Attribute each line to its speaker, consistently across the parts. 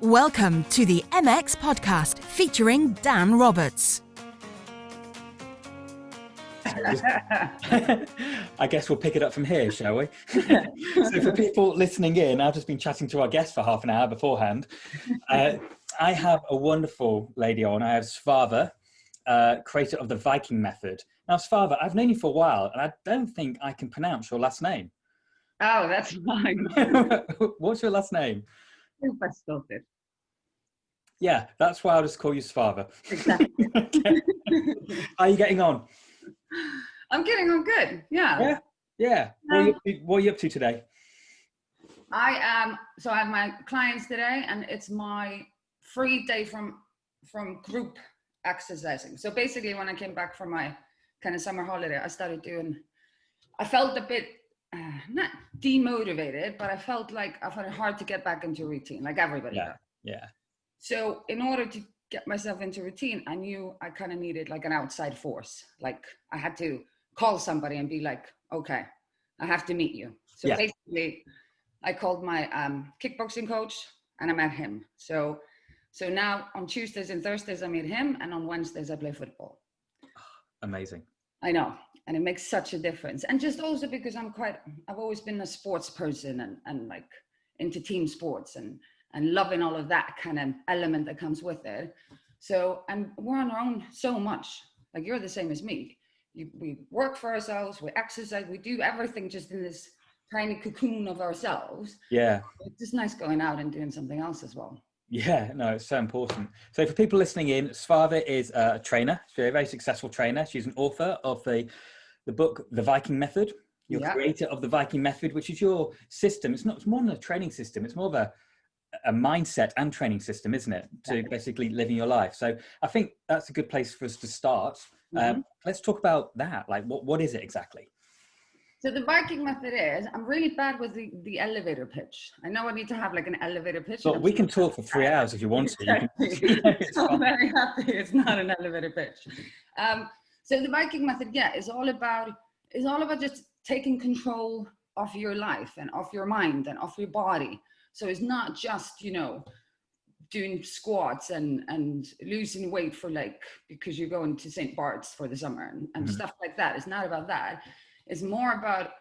Speaker 1: Welcome to the MX podcast featuring Dan Roberts.
Speaker 2: I guess we'll pick it up from here, shall we? So for people listening in, I've just been chatting to our guest for half an hour beforehand. I have a wonderful lady on. I have Svava, creator of the Viking method. Now, Svava, I've known you for a while, and I don't think I can pronounce your last name.
Speaker 3: Oh, that's fine.
Speaker 2: What's your last name?
Speaker 3: Sigbertsdottir.
Speaker 2: Yeah, that's why I'll just call you Svava.
Speaker 3: Exactly.
Speaker 2: How are you getting on?
Speaker 3: I'm getting on good. Yeah.
Speaker 2: Yeah. What are you up to today?
Speaker 3: So I have my clients today, and it's my free day from group exercising. So basically, when I came back from my kind of summer holiday, I felt a bit not demotivated, but I felt like I found it hard to get back into routine, like everybody does.
Speaker 2: Yeah.
Speaker 3: So in order to get myself into routine, I knew I kind of needed like an outside force. Like I had to call somebody and be like, okay, I have to meet you. So basically I called my kickboxing coach and I met him. So now on Tuesdays and Thursdays I meet him, and on Wednesdays I play football.
Speaker 2: Amazing.
Speaker 3: I know. And it makes such a difference. And just also because I've always been a sports person and like into team sports and loving all of that kind of element that comes with it. So, and we're on our own so much. Like you're the same as me. We work for ourselves, we exercise, we do everything just in this tiny cocoon of ourselves.
Speaker 2: Yeah.
Speaker 3: It's just nice going out and doing something else as well.
Speaker 2: Yeah, no, it's so important. So for people listening in, Svava is a trainer. She's a very successful trainer. She's an author of the book, The Viking Method. You're creator of The Viking Method, which is your system. It's more than a training system. It's more of a mindset and training system, isn't it? To basically living your life. So I think that's a good place for us to start. Let's talk about that. Like, what is it exactly?
Speaker 3: So the Viking method is, I'm really bad with the elevator pitch. I know I need to have like an elevator pitch.
Speaker 2: But we can talk for 3 hours if you want to.
Speaker 3: So I'm very happy it's not an elevator pitch. So the Viking method, is all about just taking control of your life and of your mind and of your body. So it's not just, doing squats and losing weight for because you're going to St. Bart's for the summer and stuff like that. It's not about that. It's more about,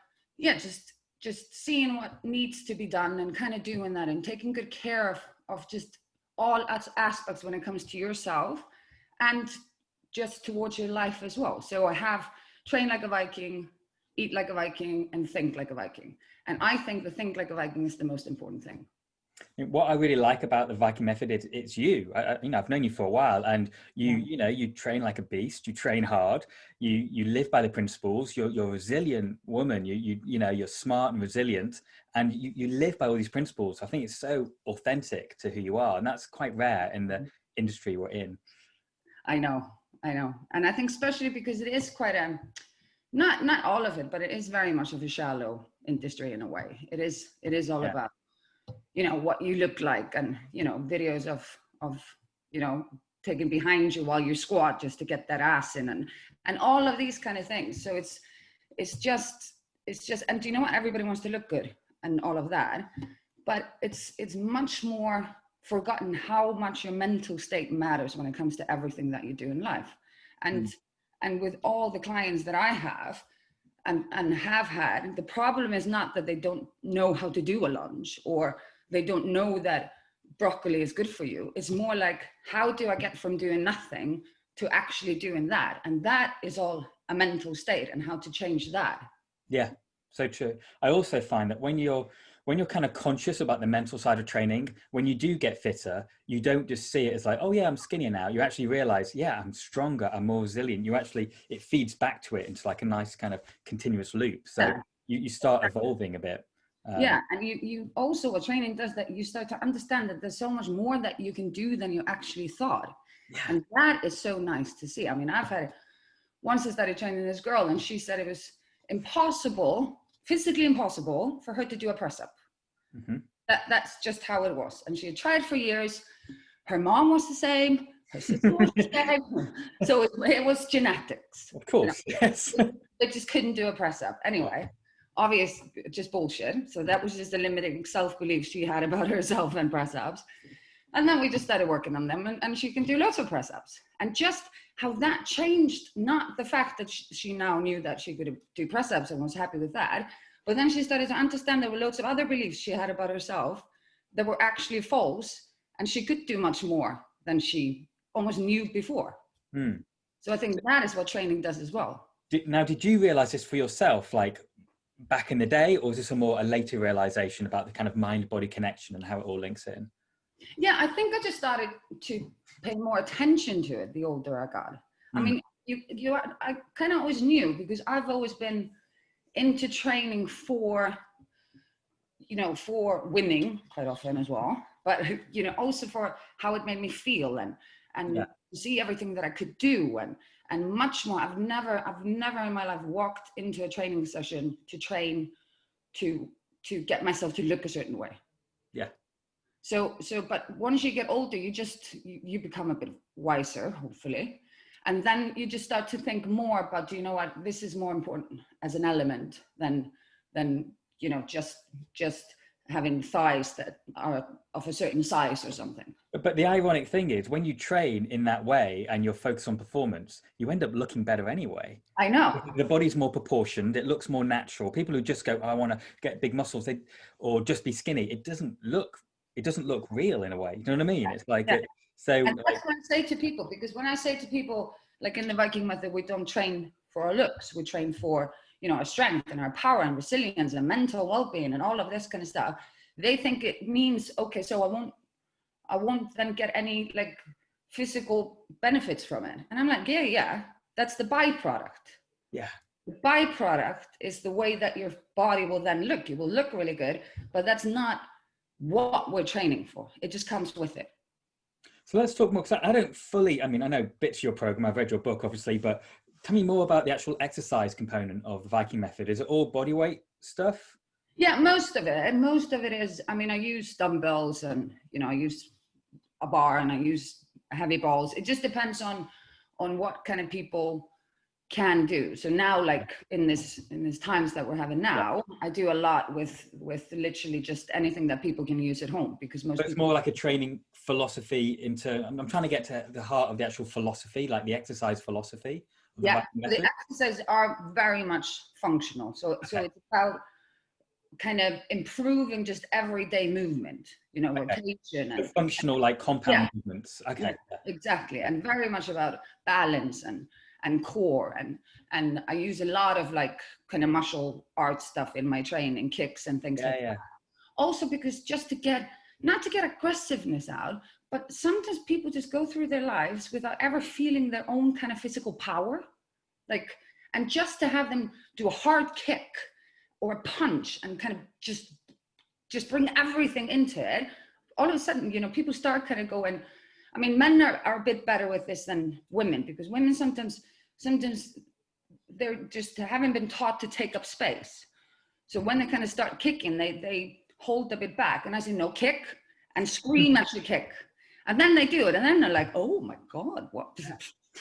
Speaker 3: just seeing what needs to be done and kind of doing that and taking good care of just all aspects when it comes to yourself and just towards your life as well. So I have train like a Viking, eat like a Viking, and think like a Viking. And I think the think like a Viking is the most important thing.
Speaker 2: What I really like about the Viking method is it's you. I've known you for a while, and you train like a beast. You train hard. You live by the principles. You're a resilient woman. You're smart and resilient, and you live by all these principles. I think it's so authentic to who you are, and that's quite rare in the industry we're in. I know,
Speaker 3: and I think especially because it is quite not all of it, but it is very much of a shallow industry in a way. It is all about what you look like and videos of taking behind you while you squat just to get that ass in and all of these kind of things. So it's just and do you know what, everybody wants to look good and all of that, but it's much more forgotten how much your mental state matters when it comes to everything that you do in life. And with all the clients that I have and have had, the problem is not that they don't know how to do a lunge or they don't know that broccoli is good for you. It's more like, how do I get from doing nothing to actually doing that? And that is all a mental state, and how to change that. Yeah,
Speaker 2: so true. I also find that when you're kind of conscious about the mental side of training, when you do get fitter, you don't just see it as like, oh yeah, I'm skinnier now. You actually realize, yeah, I'm stronger, I'm more resilient. It feeds back to it into like a nice kind of continuous loop. So you start evolving a bit.
Speaker 3: And you also, what training does, that you start to understand that there's so much more that you can do than you actually thought. And that is so nice to see. I mean, once I started training this girl, and she said it was physically impossible for her to do a press up. That's just how it was. And she had tried for years. Her mom was the same, her sister was the same. So it was genetics.
Speaker 2: Of course, yes.
Speaker 3: They just couldn't do a press up. Anyway, obvious, just bullshit. So that was just the limiting self-belief she had about herself and press ups. And then we just started working on them, and she can do lots of press ups. And just how that changed, not the fact that she now knew that she could do press ups and was happy with that, but then she started to understand there were loads of other beliefs she had about herself that were actually false, and she could do much more than she almost knew before. So I think that is what training does as well.
Speaker 2: Now, did you realize this for yourself, like back in the day, or was this a later realization about the kind of mind-body connection and how it all links in?
Speaker 3: Yeah, I think I just started to pay more attention to it the older I got. I mean, I kind of always knew, because I've always been into training for, for winning quite often as well, but, also for how it made me feel and see everything that I could do and much more. I've never in my life walked into a training session to train to get myself to look a certain way.
Speaker 2: Yeah.
Speaker 3: So, but once you get older, you become a bit wiser, hopefully. And then you just start to think more about, you know what, this is more important as an element than just having thighs that are of a certain size or something.
Speaker 2: But the ironic thing is, when you train in that way and you're focused on performance, you end up looking better anyway.
Speaker 3: I know.
Speaker 2: The body's more proportioned. It looks more natural. People who just go, I want to get big muscles, or just be skinny, it doesn't look real in a way. You know what I mean? It's like, and
Speaker 3: that's what I say to people, because when I say to people, like in the Viking method, we don't train for our looks. We train for, our strength and our power and resilience and mental well-being and all of this kind of stuff. They think it means, okay, so I won't then get any like physical benefits from it. And I'm like, yeah, that's the byproduct.
Speaker 2: Yeah.
Speaker 3: The byproduct is the way that your body will then look. You will look really good, but that's not what we're training for. It just comes with it.
Speaker 2: So let's talk more, because I don't fully, I know bits of your program, I've read your book obviously, but tell me more about the actual exercise component of the Viking method. Is it all body weight stuff?
Speaker 3: Yeah, most of it is, I use dumbbells and, I use a bar and I use heavy balls. It just depends on what kind of people can do. So now, like in this times that we're having now, I do a lot with literally just anything that people can use at home, because
Speaker 2: it's more like a training philosophy I'm trying to get to the heart of the actual philosophy, like the exercise philosophy.
Speaker 3: The exercises are very much functional. So it's about kind of improving just everyday movement, rotation and
Speaker 2: functional, like compound movements. Okay.
Speaker 3: Yeah, exactly. And very much about balance and core and I use a lot of like kind of martial arts stuff in my training, kicks and things like that. Also because just not to get aggressiveness out, but sometimes people just go through their lives without ever feeling their own kind of physical power, and just to have them do a hard kick or a punch and kind of just bring everything into it, all of a sudden, people start kind of going, men are a bit better with this than women, because women sometimes they're just haven't been taught to take up space. So when they kind of start kicking, they hold a bit back, and I say, no, kick, and scream as you kick. And then they do it, and then they're like, oh my God, what?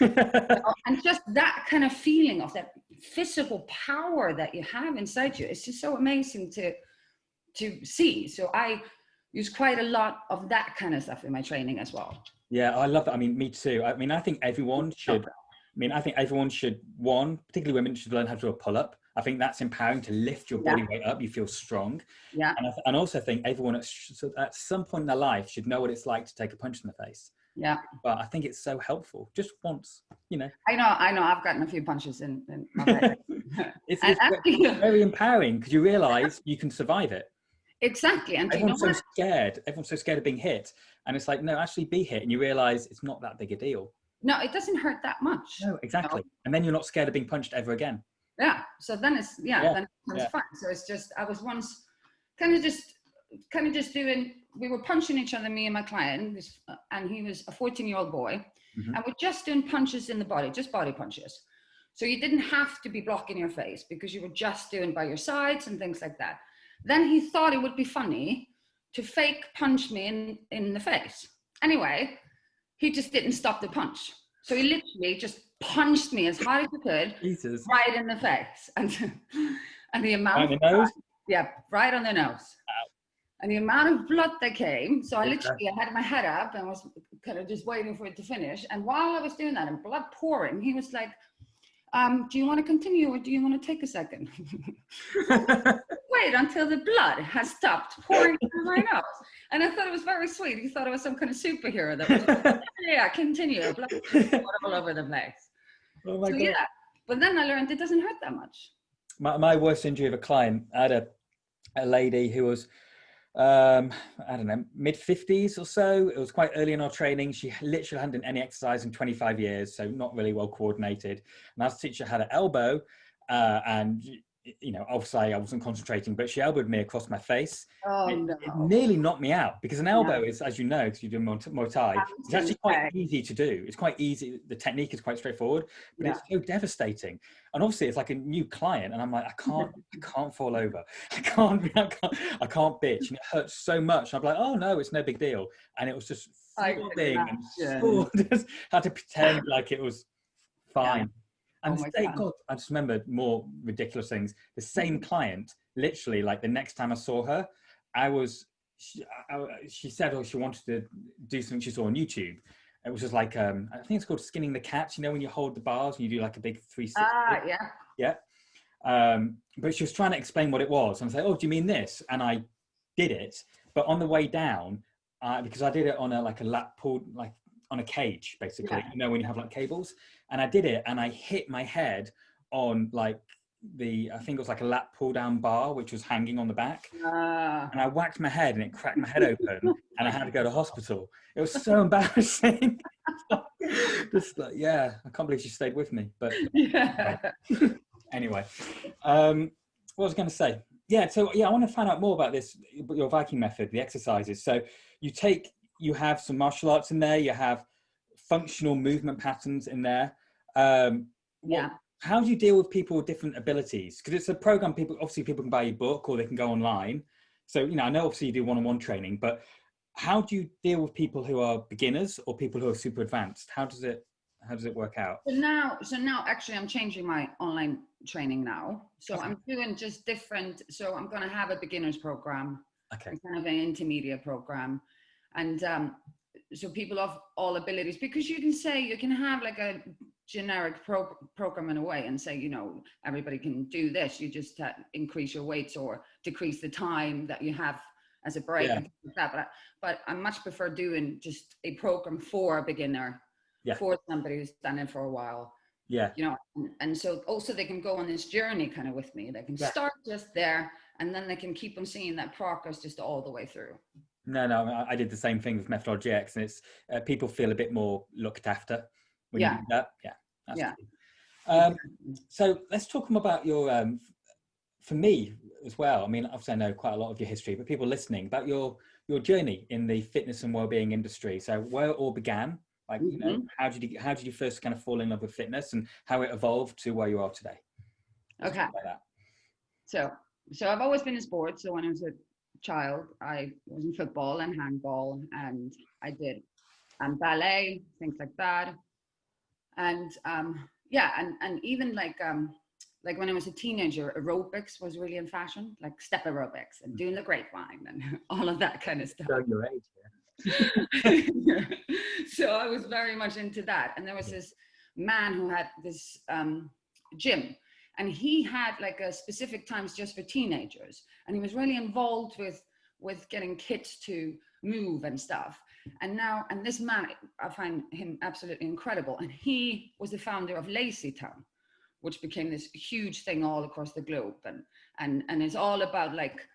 Speaker 3: And just that kind of feeling of that physical power that you have inside you, it's just so amazing to see. So I use quite a lot of that kind of stuff in my training as well.
Speaker 2: Yeah, I love that. Me too. I think everyone should, particularly women, should learn how to do a pull-up. I think that's empowering to lift your body weight up. You feel strong. Yeah. And I also think everyone at some point in their life should know what it's like to take a punch in the face.
Speaker 3: Yeah.
Speaker 2: But I think it's so helpful, just once,
Speaker 3: I know. I've gotten a few punches in my face.
Speaker 2: It's very empowering, because you realize you can survive it.
Speaker 3: Exactly. And
Speaker 2: everyone's so scared. Everyone's so scared of being hit. And it's like, no, actually be hit. And you realize it's not that big a deal.
Speaker 3: No, it doesn't hurt that much.
Speaker 2: No, exactly. And then you're not scared of being punched ever again.
Speaker 3: Yeah. So then it's, then it's fun. So it's just, I was once kind of just doing, we were punching each other, me and my client, and he was a 14-year-old boy. Mm-hmm. And we're just doing punches in the body, just body punches. So you didn't have to be blocking your face, because you were just doing by your sides and things like that. Then he thought it would be funny to fake punch me in the face. Anyway, he just didn't stop the punch. So he literally just punched me as hard as he could, Jesus. Right in the face. And the amount
Speaker 2: right in the nose?
Speaker 3: Yeah, right on the nose.
Speaker 2: Ow.
Speaker 3: And the amount of blood that came, so I literally had my head up and was kind of just waiting for it to finish. And while I was doing that and blood pouring, he was like, do you want to continue or do you want to take a second? Wait until the blood has stopped pouring through my nose. And I thought it was very sweet. He thought I was some kind of superhero that was like, yeah, continue. Blood all over the place.
Speaker 2: Oh my God.
Speaker 3: Yeah, but then I learned it doesn't hurt that much.
Speaker 2: My worst injury of a client, I had a lady who was, I don't know, mid-50s or so. It was quite early in our training. She literally hadn't done any exercise in 25 years, so not really well coordinated. And our teacher had an elbow, and you know, obviously I wasn't concentrating, but she elbowed me across my face.
Speaker 3: Oh,
Speaker 2: it nearly knocked me out, because an elbow is, as you know, because you do Muay Thai, it's actually quite easy to do. It's quite easy. The technique is quite straightforward, but it's so devastating. And obviously it's like a new client, and I'm like, I can't fall over. I can't bitch, and it hurts so much. I'm like, oh no, it's no big deal. And it was just throbbing and sore. Just had to pretend like it was fine. And God, I just remember more ridiculous things. The same client, literally, like the next time I saw her, she said, oh, she wanted to do something she saw on YouTube. It was just like, I think it's called skinning the cats. You know, when you hold the bars and you do like a big 360. Yeah. But she was trying to explain what it was. And I was like, oh, do you mean this? And I did it. But on the way down, because I did it on a lap pull, like on a cage, basically, you know, when you have like cables. And I did it, and I hit my head on like I think it was like a lat pull down bar, which was hanging on the back. And I whacked my head and it cracked my head open, and I had to go to hospital. It was so embarrassing. Just like, I can't believe she stayed with me. But anyway, what was I going to say? So I want to find out more about this, your Viking method, the exercises. So you have some martial arts in there, you have functional movement patterns in there. How do you deal with people with different abilities? Because it's a program, people can buy your book or they can go online. So, you know, I know obviously you do one-on-one training, but how do you deal with people who are beginners or people who are super advanced? How does it work out?
Speaker 3: So now actually I'm changing my online training now. So I'm doing just different. So I'm going to have a beginner's program, kind of an intermediate program. And so people of all abilities, because you can have like a generic program in a way and say, you know, everybody can do this. You just increase your weights or decrease the time that you have as a break and things like that. But I much prefer doing just a program for a beginner, for somebody who's done it for a while. You know, and so also they can go on this journey kind of with me. They can start just there, and then they can keep on seeing that progress just all the way through.
Speaker 2: No, I did the same thing with Methodology X, and it's people feel a bit more looked after when you do that. So let's talk more about your, for me as well. I mean, obviously I know quite a lot of your history, but people listening, about your journey in the fitness and wellbeing industry. So where it all began, like, you know, how did you first kind of fall in love with fitness and how it evolved to where you are today?
Speaker 3: Okay. Like that. So I've always been in sports. So when I was a child, I was in football and handball, and I did ballet, things like that. And and even like when I was a teenager, aerobics was really in fashion, like step aerobics and doing the grapevine and all of that kind of stuff.
Speaker 2: Show your age,
Speaker 3: So I was very much into that. And there was this man who had this gym, and he had like a specific times just for teenagers, and he was really involved with getting kids to move and stuff. And this man, I find him absolutely incredible. And he was the founder of Lazy Town, which became this huge thing all across the globe. And it's all about like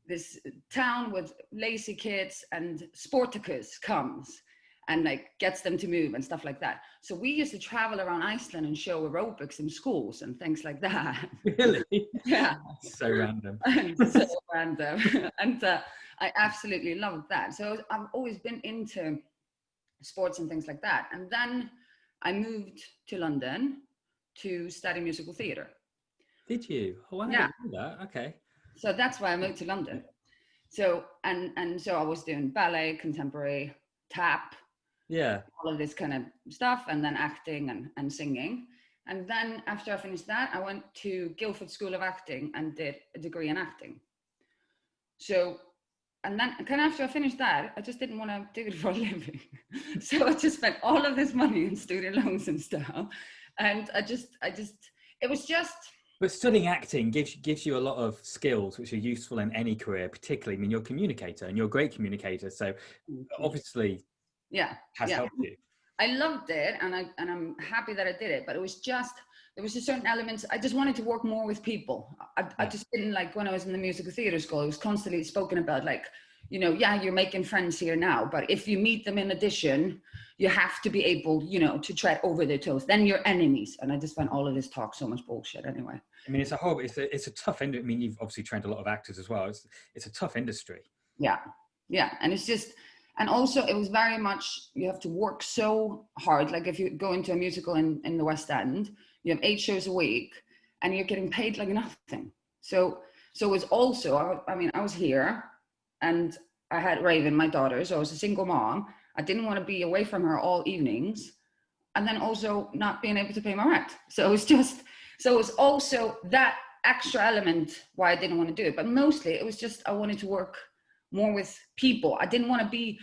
Speaker 3: this town with lazy kids, and Sporticus comes and like gets them to move and stuff like that. So we used to travel around Iceland and show aerobics in schools and things like that.
Speaker 2: Really?
Speaker 3: Yeah.
Speaker 2: So random.
Speaker 3: So random. And I absolutely loved that. So I've always been into sports and things like that. And then I moved to London to study musical theatre.
Speaker 2: Did you? Oh, I didn't know that. Okay.
Speaker 3: So that's why I moved to London. So and so I was doing ballet, contemporary, tap, all of this kind of stuff, and then acting and singing. And then after I finished that, I went to Guildford School of Acting and did a degree in acting. So and then kind of after I finished that, I just didn't want to do it for a living. So I just spent all of this money in student loans and stuff. And it was just.
Speaker 2: But studying acting gives you a lot of skills which are useful in any career, particularly, I mean, you're a communicator and you're a great communicator. So obviously, has helped you.
Speaker 3: I loved it, and I'm happy that I did it, but it was just, there was just certain elements. I just wanted to work more with people. I just didn't like, when I was in the musical theatre school, it was constantly spoken about like, you know, yeah, you're making friends here now, but if you meet them in audition, you have to be able, you know, to tread over their toes. Then you're enemies. And I just find all of this talk so much bullshit anyway.
Speaker 2: I mean, it's a tough industry. I mean, you've obviously trained a lot of actors as well. It's a tough industry.
Speaker 3: Yeah. And it's just, and also it was very much, you have to work so hard. Like if you go into a musical in the West End, you have 8 shows a week and you're getting paid like nothing. So it's also, I mean, I was here and I had Raven, my daughter, so I was a single mom. I didn't want to be away from her all evenings, and then also not being able to pay my rent. So it was also that extra element why I didn't want to do it. But mostly it was just, I wanted to work more with people. I didn't want to be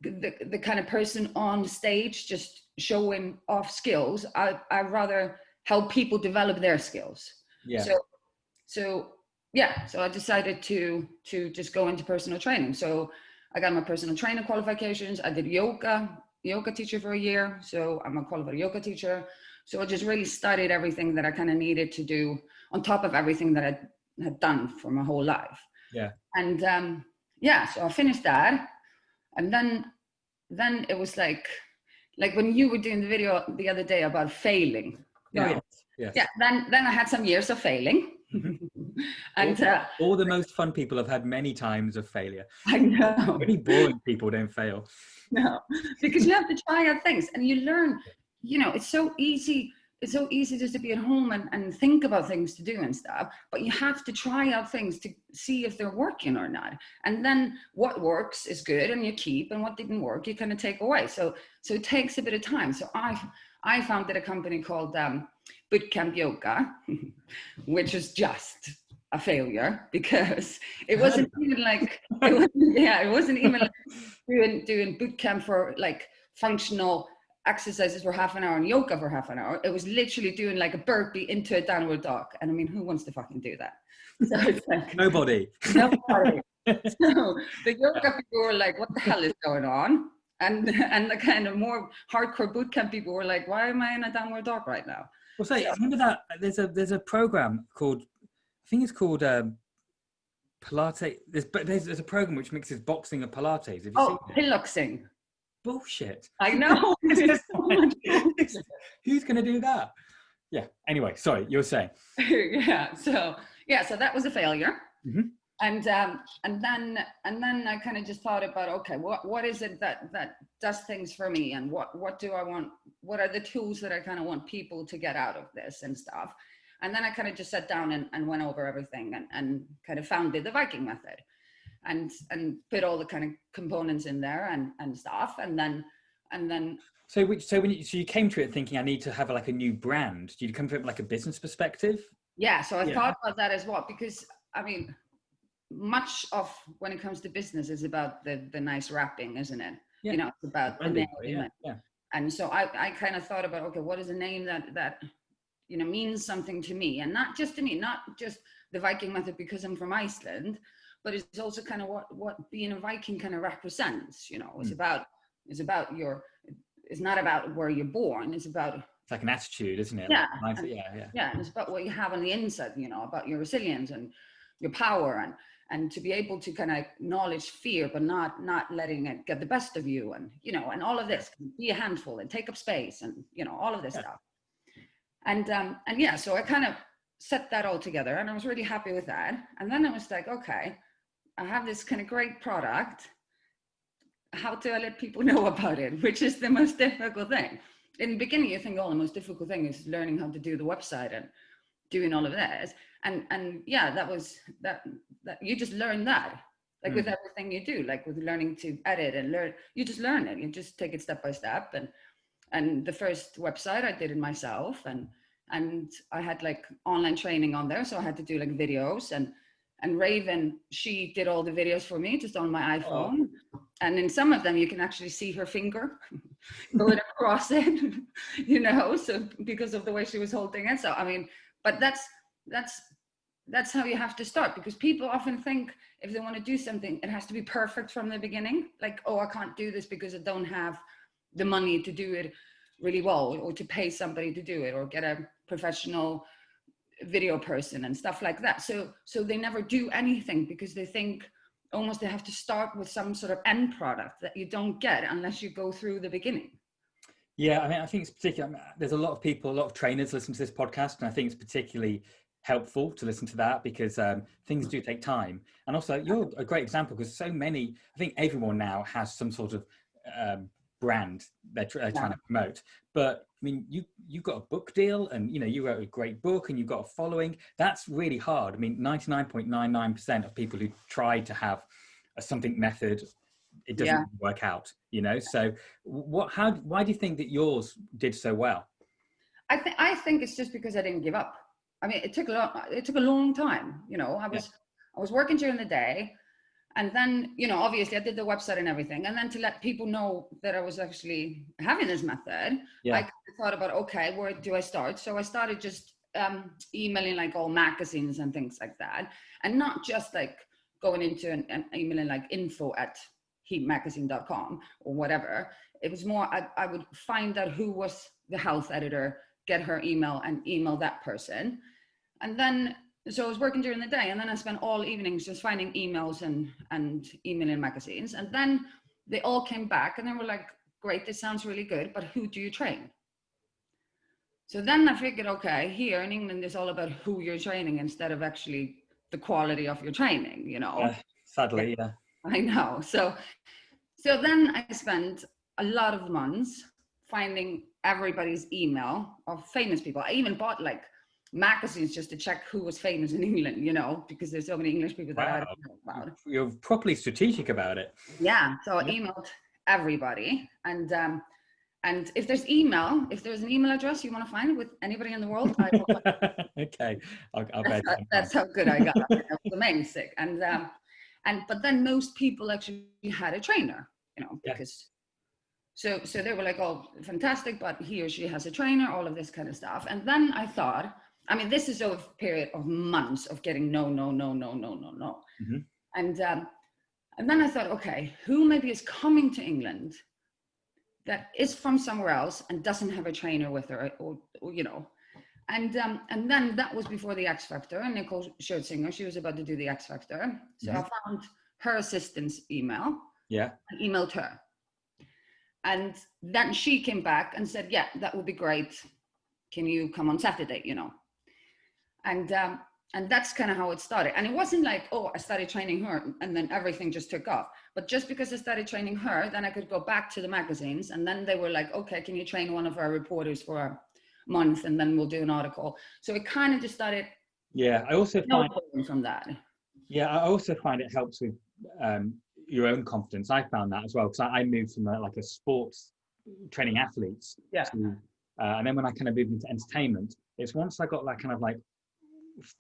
Speaker 3: the kind of person on stage just showing off skills. I'd rather help people develop their skills.
Speaker 2: Yeah.
Speaker 3: So I decided to just go into personal training. So I got my personal trainer qualifications. I did yoga teacher for a year. So I'm a qualified yoga teacher. So I just really studied everything that I kind of needed to do on top of everything that I had done for my whole life.
Speaker 2: Yeah.
Speaker 3: And so I finished that. And then it was like when you were doing the video the other day about failing.
Speaker 2: Yes.
Speaker 3: Yeah. Then I had some years of failing.
Speaker 2: Mm-hmm.
Speaker 3: And
Speaker 2: all the most fun people have had many times of failure.
Speaker 3: I know.
Speaker 2: Only boring people don't fail.
Speaker 3: No, because you have to try out things and you learn, you know, it's so easy just to be at home and think about things to do and stuff, but you have to try out things to see if they're working or not. And then what works is good and you keep, and what didn't work, you kind of take away. So it takes a bit of time. So I founded a company called Bootcamp Yoga, which was just a failure because it wasn't even like, it wasn't even like doing boot camp for like functional exercises for half an hour and yoga for half an hour. It was literally doing like a burpee into a downward dog. And I mean, who wants to fucking do that? So it's like,
Speaker 2: Nobody.
Speaker 3: So the yoga people were like, what the hell is going on? And the kind of more hardcore boot camp people were like, why am I in a downward dog right now?
Speaker 2: Well, I remember that there's a program called, I think it's called Pilates. There's a program which mixes boxing and Pilates. Have you seen it?
Speaker 3: Piloxing.
Speaker 2: Bullshit.
Speaker 3: I know.
Speaker 2: Who's going to do that? Yeah. Anyway, sorry, you were saying.
Speaker 3: So that was a failure.
Speaker 2: Mm-hmm.
Speaker 3: And then I kind of just thought about, okay, what is it that does things for me, and what do I want? What are the tools that I kind of want people to get out of this and stuff? And then I kind of just sat down and went over everything and kind of founded the Viking method, and put all the kind of components in there and stuff, and then.
Speaker 2: So you came to it thinking I need to have like a new brand. Did you come to it like a business perspective?
Speaker 3: Yeah. So I thought about that as well, because I mean, much of when it comes to business is about the nice wrapping, isn't it? Yeah. You know, it's about the name. Yeah. And so I kind of thought about, okay, what is a name that you know means something to me, and not just to me, not just the Viking method because I'm from Iceland, but it's also kind of what being a Viking kind of represents. You know, it's not about where you're born. It's
Speaker 2: like an attitude, isn't it?
Speaker 3: Yeah.
Speaker 2: Like,
Speaker 3: yeah. And it's about what you have on the inside, you know, about your resilience and your power, and to be able to kind of acknowledge fear, but not letting it get the best of you, and, you know, and all of this, be a handful and take up space, and, you know, all of this stuff. And so I kind of set that all together, and I was really happy with that. And then I was like, okay, I have this kind of great product. How do I let people know about it? Which is the most difficult thing. In the beginning, you think, the most difficult thing is learning how to do the website and doing all of this. And yeah, that was that you just learn that, like with everything you do, like with learning to edit and learn, you just learn it. You just take it step by step. And the first website I did it myself, and I had like online training on there. So I had to do like videos, and And Raven, she did all the videos for me just on my iPhone. And in some of them, you can actually see her finger going across it, you know, so because of the way she was holding it. So, I mean, but that's how you have to start, because people often think if they want to do something, it has to be perfect from the beginning. Like, oh, I can't do this because I don't have the money to do it really well, or to pay somebody to do it, or get a professional video person and stuff like that. So they never do anything, because they think almost they have to start with some sort of end product that you don't get unless you go through the beginning.
Speaker 2: Yeah, I mean, I think it's particularly, there's a lot of people, a lot of trainers listen to this podcast, and I think it's particularly helpful to listen to that, because things do take time. And also, you're a great example, because so many, I think everyone now has some sort of brand they're trying to promote. But I mean, you got a book deal, and you know, you wrote a great book, and you've got a following. That's really hard. I mean, 99.99% of people who try to have a something method, it doesn't work out, you know. So why do you think that yours did so well?
Speaker 3: I think it's just because I didn't give up. I mean, it took a long time, you know. I was working during the day, and then, you know, obviously I did the website and everything, and then to let people know that I was actually having this method, I thought about, okay, where do I start? So I started just emailing like all magazines and things like that, and not just like going into and emailing like info@heatmagazine.com or whatever. It was more, I would find out who was the health editor, get her email, and email that person. And then, so I was working during the day, and then I spent all evenings just finding emails and emailing magazines. And then they all came back and they were like, great, this sounds really good, but who do you train? So then I figured, okay, here in England, it's all about who you're training instead of actually the quality of your training, you know.
Speaker 2: Sadly, yeah.
Speaker 3: I know. So then I spent a lot of months finding everybody's email of famous people. I even bought like magazines just to check who was famous in England, you know, because there's so many English people that I don't know about.
Speaker 2: You're properly strategic about it.
Speaker 3: Yeah. So I emailed everybody, and if there's an email address you want to find with anybody in the world, I will.
Speaker 2: Okay, I'll bet.
Speaker 3: That's how good I got. It was amazing. But then most people actually had a trainer, you know, because so they were like, oh, fantastic, but he or she has a trainer, all of this kind of stuff. And then I thought, I mean, this is over a period of months of getting no. Mm-hmm. And then I thought, okay, who maybe is coming to England that is from somewhere else and doesn't have a trainer with her, or you know. And then that was before the X Factor, and Nicole Scherzinger, she was about to do the X Factor. So I found her assistant's email. Yeah. I emailed her. And then she came back and said, yeah, that would be great. Can you come on Saturday, you know? And that's kind of how it started. And it wasn't like, oh, I started training her and then everything just took off. But just because I started training her, then I could go back to the magazines, and then they were like, okay, can you train one of our reporters for a month, and then we'll do an article. So it kind of just started.
Speaker 2: Yeah, I also find
Speaker 3: from that.
Speaker 2: Yeah, I also find it helps with your own confidence. I found that as well, because I moved from like a sports training athletes to, and then when I kind of moved into entertainment, it's once I got that kind of like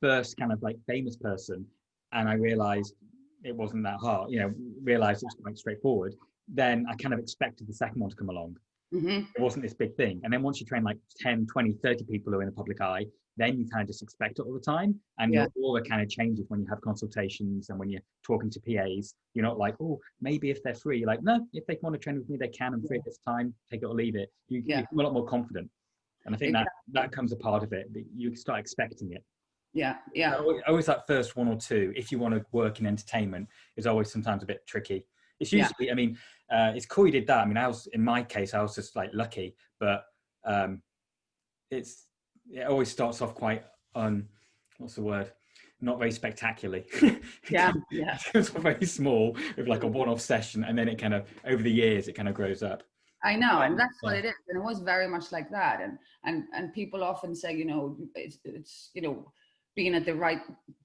Speaker 2: first kind of like famous person, and I realized it wasn't that hard, you know, realized it was quite straightforward, then I kind of expected the second one to come along. Mm-hmm. It wasn't this big thing. And then once you train like 10, 20, 30 people who are in the public eye, then you kind of just expect it all the time. And your aura kind of changes when you have consultations and when you're talking to PAs. You're not like, oh, maybe if they're free. You're like, no, if they want to train with me, they can. I'm free at this time. Take it or leave it. You become a lot more confident. And I think that comes a part of it. You start expecting it. Yeah. Always that first one or two, if you want to work in entertainment, is always sometimes a bit tricky. It's usually, I mean, it's cool you did that. I mean, in my case, I was just like lucky, but it always starts off quite what's the word? Not very spectacularly. It's very small with like a one-off session, and then it kind of over the years it kind of grows up.
Speaker 3: I know, and that's what it is, and it was very much like that. And people often say, you know, it's you know, being at the right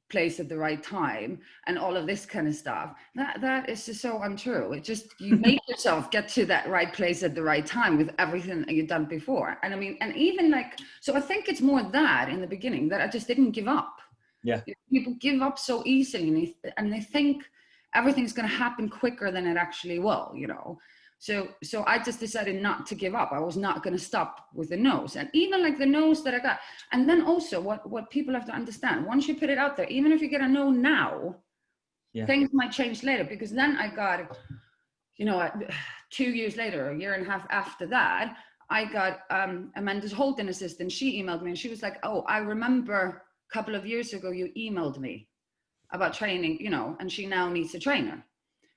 Speaker 3: place at the right time and all of this kind of stuff. That is just so untrue. It just, you make yourself get to that right place at the right time with everything that you've done before. And I mean, and even like, so I think it's more that in the beginning that I just didn't give up.
Speaker 2: Yeah.
Speaker 3: People give up so easily, and they think everything's going to happen quicker than it actually will, you know. So I just decided not to give up. I was not going to stop with the no's. And even like the no's that I got. And then also what people have to understand, once you put it out there, even if you get a no now, things might change later. Because then I got, you know, 2 years later, a year and a half after that, I got Amanda's Holden assistant. She emailed me and she was like, oh, I remember a couple of years ago, you emailed me about training, you know, and she now needs a trainer.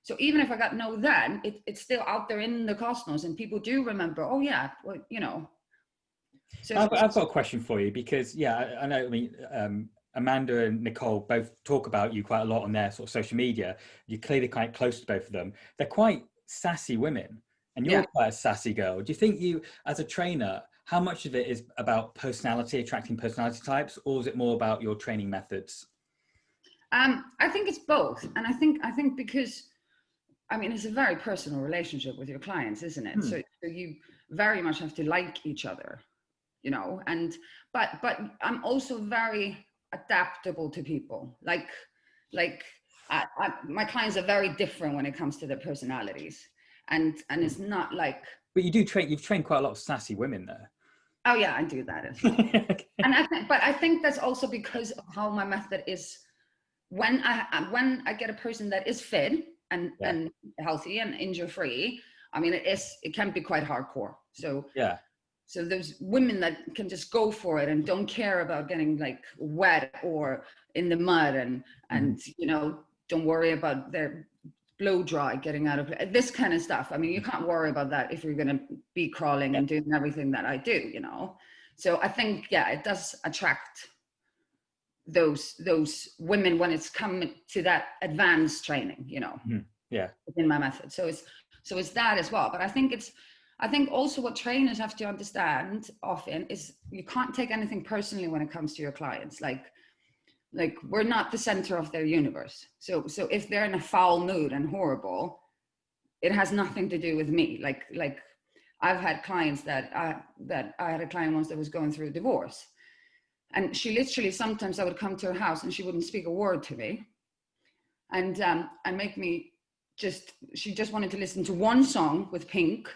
Speaker 3: So even if I got no then, it's still out there in the cosmos and people do remember, oh yeah, well, you know. So
Speaker 2: I've got a question for you because, I know, I mean, Amanda and Nicole both talk about you quite a lot on their sort of social media. You're clearly quite close to both of them. They're quite sassy women and you're quite a sassy girl. Do you think you, as a trainer, how much of it is about personality, attracting personality types, or is it more about your training methods?
Speaker 3: I think it's both. And I think because, I mean, it's a very personal relationship with your clients, isn't it? So you very much have to like each other, you know, and, but I'm also very adaptable to people. Like my clients are very different when it comes to their personalities. And it's not like.
Speaker 2: But you've trained quite a lot of sassy women there.
Speaker 3: Oh yeah, I do that as well. Okay. And I think that's also because of how my method is. When I get a person that is fit and healthy and injury free, I mean, it can be quite hardcore. So so those women that can just go for it and don't care about getting like wet or in the mud and you know, don't worry about their blow dry getting out of this kind of stuff. I mean, you can't worry about that if you're going to be crawling and doing everything that I do, you know. So I think it does attract those women when it's come to that advanced training, you know. Within my method. So it's that as well. But I think also what trainers have to understand often is you can't take anything personally when it comes to your clients. Like we're not the center of their universe. So if they're in a foul mood and horrible, it has nothing to do with me. Like I've had clients that I had a client once that was going through a divorce. And she literally, sometimes I would come to her house and she wouldn't speak a word to me. And make me she just wanted to listen to one song with Pink.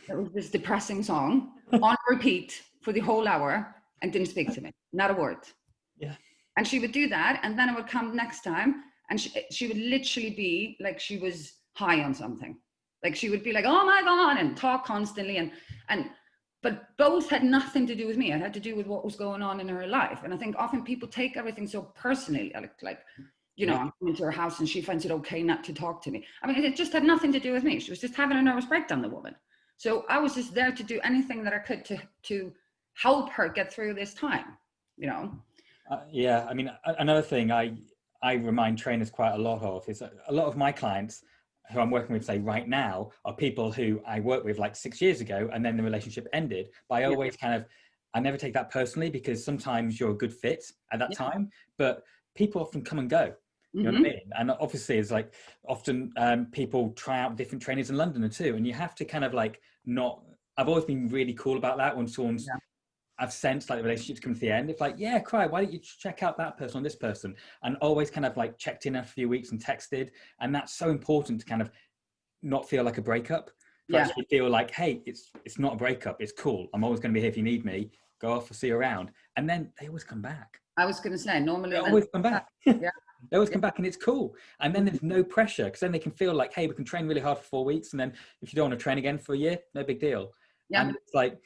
Speaker 3: That was this depressing song on repeat for the whole hour and didn't speak to me, not a word. Yeah. And she would do that. And then I would come next time and she would literally be like she was high on something. Like she would be like, oh my God, and talk constantly. But both had nothing to do with me. It had to do with what was going on in her life. And I think often people take everything so personally, like you know, I'm coming to her house and she finds it okay not to talk to me. I mean, it just had nothing to do with me. She was just having a nervous breakdown, the woman. So I was just there to do anything that I could to help her get through this time, you know?
Speaker 2: I mean, another thing I remind trainers quite a lot of is a lot of my clients who I'm working with, say, right now, are people who I worked with like 6 years ago and then the relationship ended. But I always I never take that personally because sometimes you're a good fit at that time, but people often come and go. You know what I mean? And obviously it's like often people try out different trainers in London too. And you have to kind of like I've always been really cool about that when someone's, I've sensed like the relationship's come to the end. It's like, why don't you check out that person or this person? And always kind of like checked in after a few weeks and texted. And that's so important to kind of not feel like a breakup. To actually feel like, hey, it's not a breakup. It's cool. I'm always going to be here if you need me. Go off, I'll see you around. And then they always come back.
Speaker 3: I was going to say, normally.
Speaker 2: They always come back. They always come back and it's cool. And then there's no pressure because then they can feel like, hey, we can train really hard for 4 weeks. And then if you don't want to train again for a year, no big deal. Yeah. And it's like,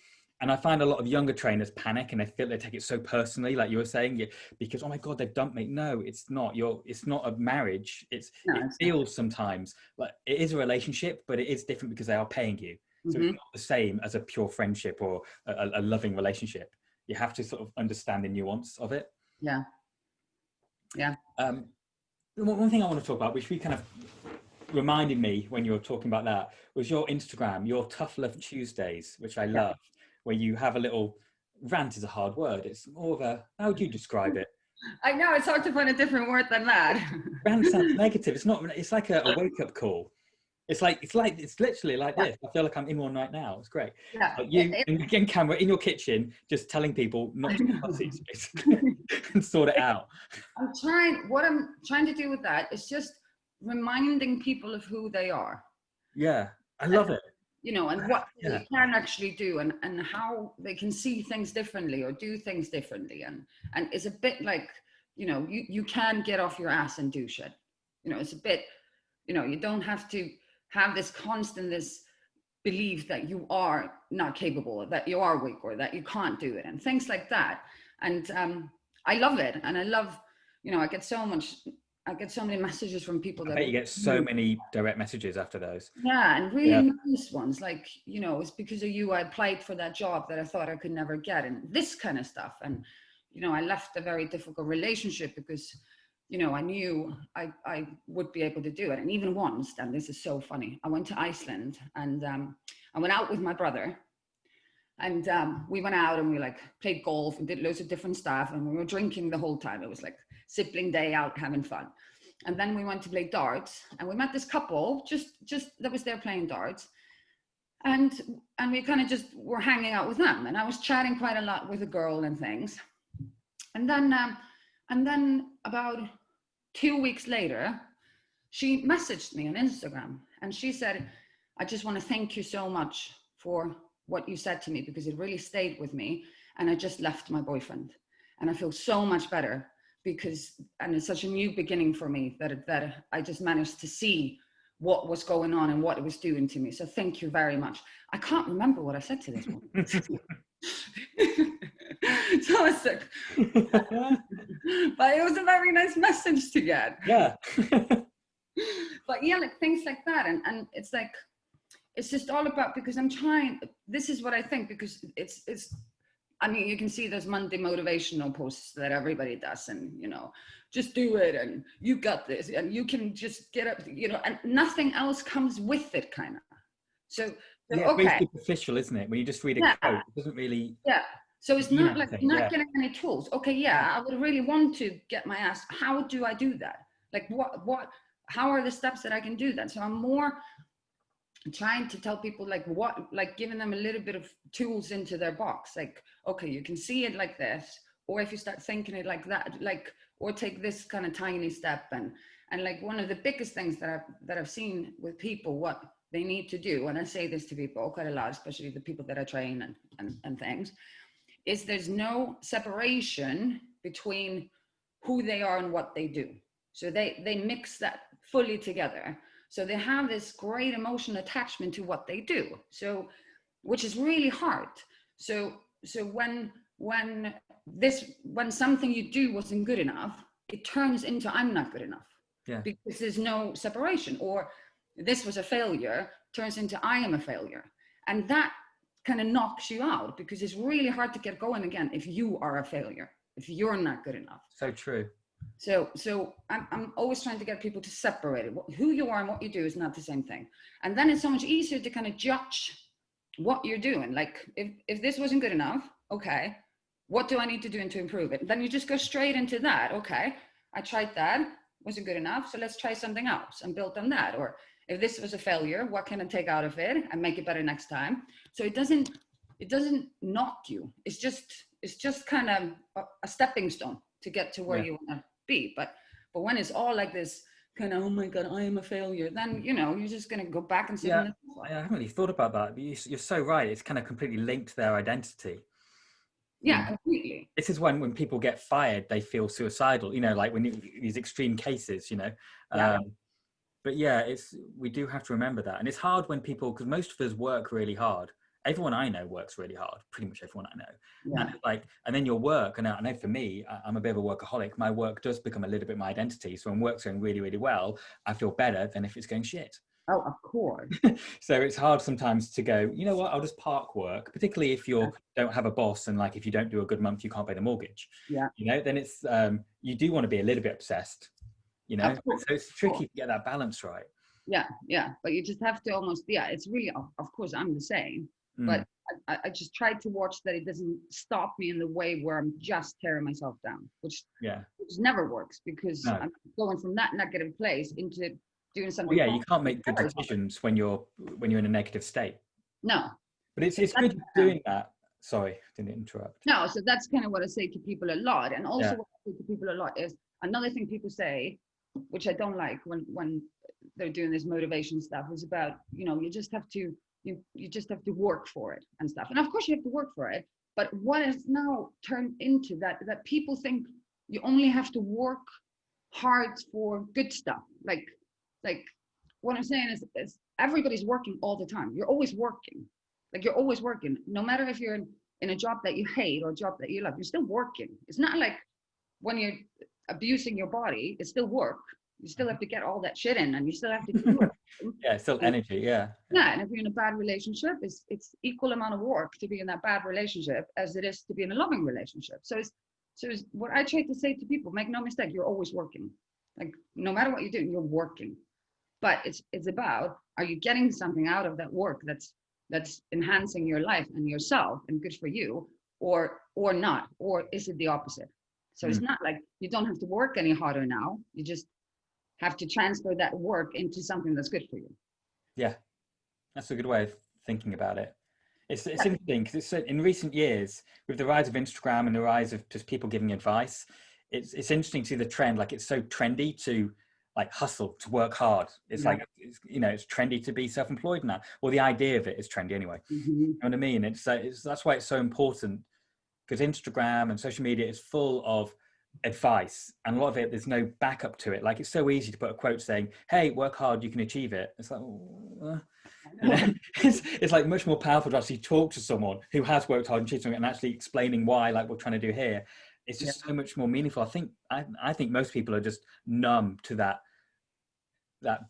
Speaker 2: and I find a lot of younger trainers panic and they feel they take it so personally, like you were saying, because, oh my God, they've dumped me. No, it's not. It's not a marriage. It feels sometimes like it is a relationship, but it is different because they are paying you. So it's not the same as a pure friendship or a loving relationship. You have to sort of understand the nuance of it.
Speaker 3: Yeah. Yeah.
Speaker 2: One thing I want to talk about, which we kind of reminded me when you were talking about that, was your Instagram, your Tough Love Tuesdays, which I love, where you have a little rant is a hard word. It's more of a, how would you describe it?
Speaker 3: I know, it's hard to find a different word than that.
Speaker 2: Rant sounds negative. It's not, it's like a wake up call. It's literally like this. I feel like I'm in one right now. It's great.
Speaker 3: Yeah.
Speaker 2: Like you in camera in your kitchen, just telling people not to be pussies, basically, and sort it out.
Speaker 3: What I'm trying to do with that is just reminding people of who they are.
Speaker 2: Yeah, I love it.
Speaker 3: You know, and what they can actually do, and how they can see things differently or do things differently. And it's a bit like, you know, you can get off your ass and do shit. You know, it's a bit, you know, you don't have to have this belief that you are not capable, that you are weak, or that you can't do it, and things like that. And I love it. And I love, you know, I get so many messages from people that
Speaker 2: I bet you get so many direct messages after those.
Speaker 3: Yeah, and really nice ones, like, you know, it's because of you I applied for that job that I thought I could never get, and this kind of stuff. And, you know, I left a very difficult relationship because, you know, I knew I would be able to do it. And even once, and this is so funny, I went to Iceland, and I went out with my brother, and we went out and we like played golf and did loads of different stuff, and we were drinking the whole time. It was like sibling day out, having fun. And then we went to play darts, and we met this couple just that was there playing darts, and we kind of just were hanging out with them, and I was chatting quite a lot with a girl and things. And then about 2 weeks later, she messaged me on Instagram, and she said, I just want to thank you so much for what you said to me, because it really stayed with me, and I just left my boyfriend, and I feel so much better, because, and it's such a new beginning for me that I just managed to see what was going on and what it was doing to me. So thank you very much. I can't remember what I said to this one. So it's like, but it was a very nice message to get.
Speaker 2: Yeah.
Speaker 3: But yeah, like things like that. And it's like, it's just all about, because I'm trying, this is what I think, because it's, I mean, you can see those Monday motivational posts that everybody does, and, you know, just do it, and you got this, and you can just get up, you know, and nothing else comes with it, kind of. So
Speaker 2: yeah,
Speaker 3: okay.
Speaker 2: Very superficial, isn't it? When you just read a quote, it doesn't really.
Speaker 3: Yeah. So it's not like not getting any tools. Okay, yeah, I would really want to get my ass. How do I do that? Like what? How are the steps that I can do that? So I'm more trying to tell people like giving them a little bit of tools into their box. Like, okay, you can see it like this, or if you start thinking it like that, like, or take this kind of tiny step. And like one of the biggest things that I've seen with people, what they need to do, and I say this to people quite a lot, especially the people that I train and things, is there's no separation between who they are and what they do. So they mix that fully together. So they have this great emotional attachment to what they do. So, which is really hard. So when something you do wasn't good enough, it turns into I'm not good enough. Yeah. Because there's no separation. Or this was a failure, turns into I am a failure. And that kind of knocks you out, because it's really hard to get going again if you are a failure, if you're not good enough.
Speaker 2: So true.
Speaker 3: So I'm always trying to get people to separate it. Who you are and what you do is not the same thing. And then it's so much easier to kind of judge what you're doing. Like if this wasn't good enough, okay, what do I need to do to improve it? Then you just go straight into that. Okay, I tried that, wasn't good enough, so let's try something else and build on that. Or if this was a failure, what can I take out of it and make it better next time? So it doesn't knock you. It's just kind of a stepping stone to get to where you want to be. But when it's all like this kind of, oh my God, I am a failure, then, you know, you're just going to go back and sit in the sofa.
Speaker 2: I haven't really thought about that, but you're so right. It's kind of completely linked to their identity.
Speaker 3: Yeah, completely.
Speaker 2: This is when people get fired, they feel suicidal, you know, like when these extreme cases, you know. But yeah, we do have to remember that. And it's hard when people, because most of us work really hard. Everyone I know works really hard, pretty much everyone I know. Yeah. And then your work, and I know for me, I'm a bit of a workaholic. My work does become a little bit my identity. So when work's going really, really well, I feel better than if it's going shit.
Speaker 3: Oh, of course.
Speaker 2: So it's hard sometimes to go, you know what, I'll just park work, particularly if you don't have a boss, and like if you don't do a good month, you can't pay the mortgage. Yeah. You know, then it's, you do want to be a little bit obsessed, you know, so it's tricky to get that balance right.
Speaker 3: Yeah. But you just have to almost, it's really, of course, I'm the same. But I just try to watch that it doesn't stop me in the way where I'm just tearing myself down, which never works, because I'm going from that negative place into doing something.
Speaker 2: Well, yeah, you can't make good decisions when you're in a negative state.
Speaker 3: No.
Speaker 2: But it's good doing that. Sorry, didn't interrupt.
Speaker 3: No, so that's kind of what I say to people a lot. And also what I say to people a lot is another thing people say, which I don't like when they're doing this motivation stuff, is about, you know, you just have to work for it and stuff. And of course you have to work for it. But what has now turned into that people think you only have to work hard for good stuff. Like what I'm saying is everybody's working all the time. You're always working. Like you're always working. No matter if you're in a job that you hate or a job that you love, you're still working. It's not like when you're abusing your body, it's still work. You still have to get all that shit in and you still have to do it.
Speaker 2: Yeah, still energy, yeah.
Speaker 3: Yeah, and if you're in a bad relationship, it's equal amount of work to be in that bad relationship as it is to be in a loving relationship. So it's what I try to say to people, make no mistake, you're always working. Like no matter what you do, you're working. But it's about, are you getting something out of that work that's enhancing your life and yourself and good for you, or not, or is it the opposite? So it's not like you don't have to work any harder now. You just have to transfer that work into something that's good for you. Yeah,
Speaker 2: that's a good way of thinking about it. It's interesting because in recent years, with the rise of Instagram and the rise of just people giving advice, it's interesting to see the trend. Like it's so trendy to like hustle, to work hard. It's like, it's trendy to be self-employed now. Well, the idea of it is trendy anyway. You know what I mean? That's why it's so important, because Instagram and social media is full of advice, and a lot of it, there's no backup to it. Like it's so easy to put a quote saying, hey, work hard, you can achieve it. It's like, it's like much more powerful to actually talk to someone who has worked hard and achieved something and actually explaining why, like we're trying to do here. It's just so much more meaningful. I think most people are just numb to that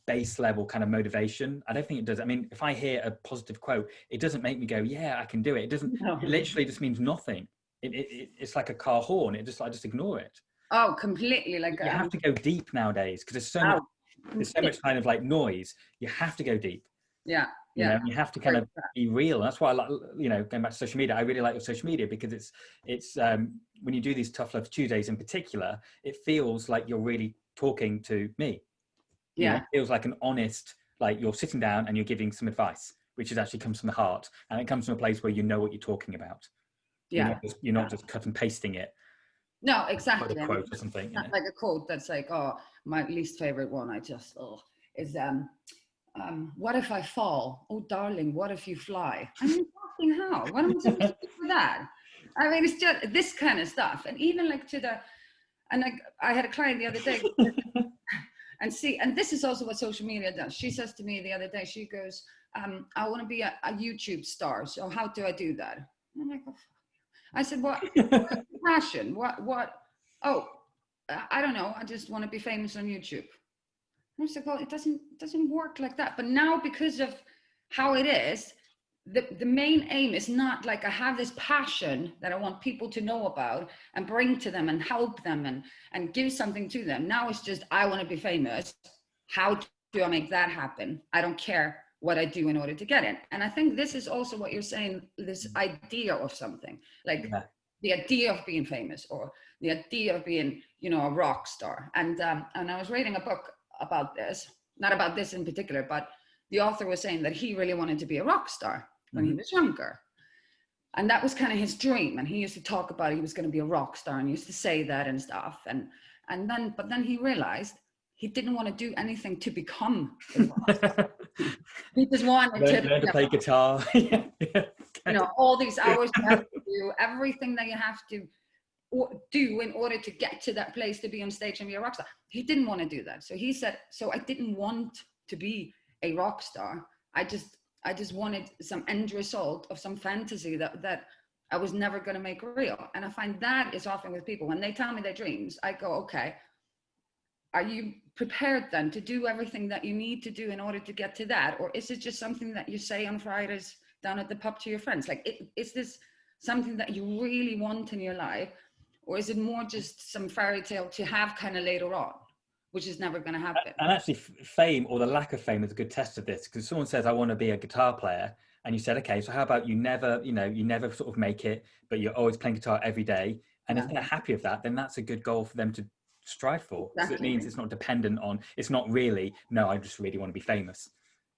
Speaker 2: base level kind of motivation. I don't think it does. I mean, if I hear a positive quote, it doesn't make me go, yeah, I can do it. It doesn't. It literally just means nothing. It's like a car horn. I just ignore it.
Speaker 3: Oh, completely. Like
Speaker 2: you have to go deep nowadays because there's so much kind of like noise. You have to go deep.
Speaker 3: Yeah.
Speaker 2: You know, you have to kind of be real. And that's why I like, going back to social media, I really like your social media because it's when you do these Tough Love Tuesdays in particular, it feels like you're really talking to me.
Speaker 3: Yeah.
Speaker 2: You know, it feels like an honest, like you're sitting down and you're giving some advice, which actually comes from the heart. And it comes from a place where you know what you're talking about.
Speaker 3: Yeah.
Speaker 2: You're not just cut and pasting it.
Speaker 3: No, exactly.
Speaker 2: A quote or something.
Speaker 3: Not like a quote that's like, oh, my least favorite one. Is what if I fall? Oh, darling, what if you fly? I mean, fucking how? What am I supposed to do with that? I mean, it's just this kind of stuff. And even like I had a client the other day and this is also what social media does. She says to me the other day, she goes, I want to be a YouTube star. So how do I do that? And I'm like, oh, I said, what passion? What? Oh, I don't know. I just want to be famous on YouTube. I was like, well, it doesn't work like that. But now, because of how it is, the main aim is not like I have this passion that I want people to know about and bring to them and help them and give something to them. Now it's just, I want to be famous. How do I make that happen? I don't care what I do in order to get it. And I think this is also what you're saying, this idea of something, like the idea of being famous or the idea of being, a rock star. And I was reading a book about this, not about this in particular, but the author was saying that he really wanted to be a rock star when he was younger. And that was kind of his dream. And he used to talk about he was going to be a rock star and he used to say that and stuff. But then he realized he didn't want to do anything to become a rock star. He just wanted
Speaker 2: to play guitar.
Speaker 3: All these hours you have to do, everything that you have to do in order to get to that place to be on stage and be a rock star. He didn't want to do that. So he said, so I didn't want to be a rock star. I just wanted some end result of some fantasy that I was never going to make real. And I find that is often with people when they tell me their dreams, I go, okay, are you prepared then to do everything that you need to do in order to get to that? Or is it just something that you say on Fridays down at the pub to your friends? Like, is this something that you really want in your life? Or is it more just some fairy tale to have kind of later on, which is never going to happen?
Speaker 2: And actually fame or the lack of fame is a good test of this, because someone says, I want to be a guitar player. And you said, okay, so how about you never sort of make it, but you're always playing guitar every day. And if they're happy with that, then that's a good goal for them to strive for. Exactly. So it means it's not dependent on, it's not really, no, I just really want to be famous.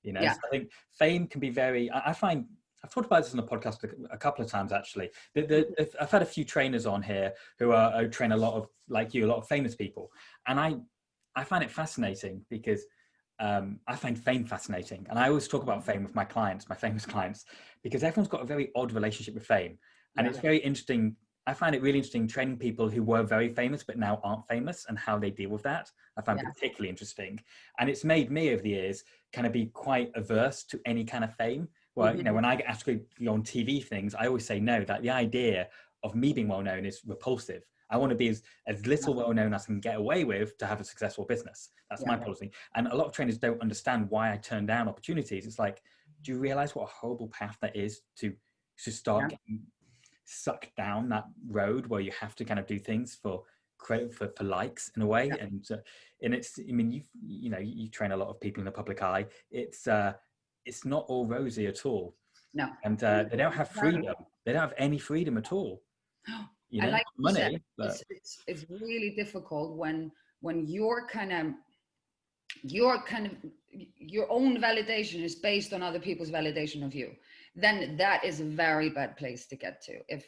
Speaker 2: You know, so I think fame can be very, I find, I've talked about this on the podcast a couple of times, actually. I've had a few trainers on here who train a lot of, like you, a lot of famous people. And I find it fascinating because I find fame fascinating. And I always talk about fame with my clients, my famous clients, because everyone's got a very odd relationship with fame. And it's very interesting. I find it really interesting training people who were very famous but now aren't famous and how they deal with that. I find particularly interesting. And it's made me over the years kind of be quite averse to any kind of fame. Well, you know, when I get asked to go on TV things, I always say no, that the idea of me being well known is repulsive. I want to be as little well known as I can get away with to have a successful business. That's my policy. And a lot of trainers don't understand why I turn down opportunities. It's like, do you realize what a horrible path that is to start getting sucked down that road where you have to kind of do things for credit, for likes in a way? And it's, I mean, you know, you train a lot of people in the public eye. It's not all rosy at all. No. And they don't have freedom. They don't have any freedom at all. You know,
Speaker 3: I like
Speaker 2: money.
Speaker 3: But it's really difficult when your own validation is based on other people's validation of you. Then that is a very bad place to get to. If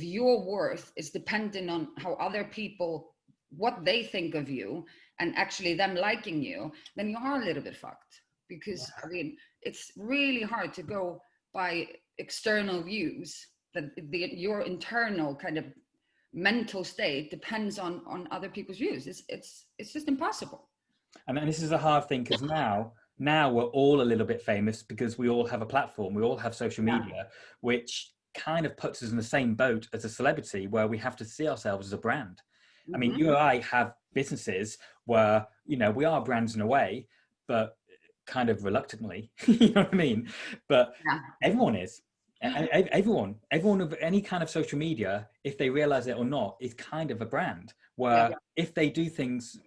Speaker 3: your worth is dependent on how other people, what they think of you, and actually them liking you, then you are a little bit fucked. Because I mean, it's really hard to go by external views. That your internal kind of mental state depends on other people's views. It's just impossible.
Speaker 2: And this is a hard thing because now we're all a little bit famous because we all have a platform. We all have social media, which kind of puts us in the same boat as a celebrity where we have to see ourselves as a brand. I mean, you and I have businesses where, you know, we are brands in a way, but kind of reluctantly, you know what I mean? But everyone is. Everyone of any kind of social media, if they realize it or not, is kind of a brand where if they do things,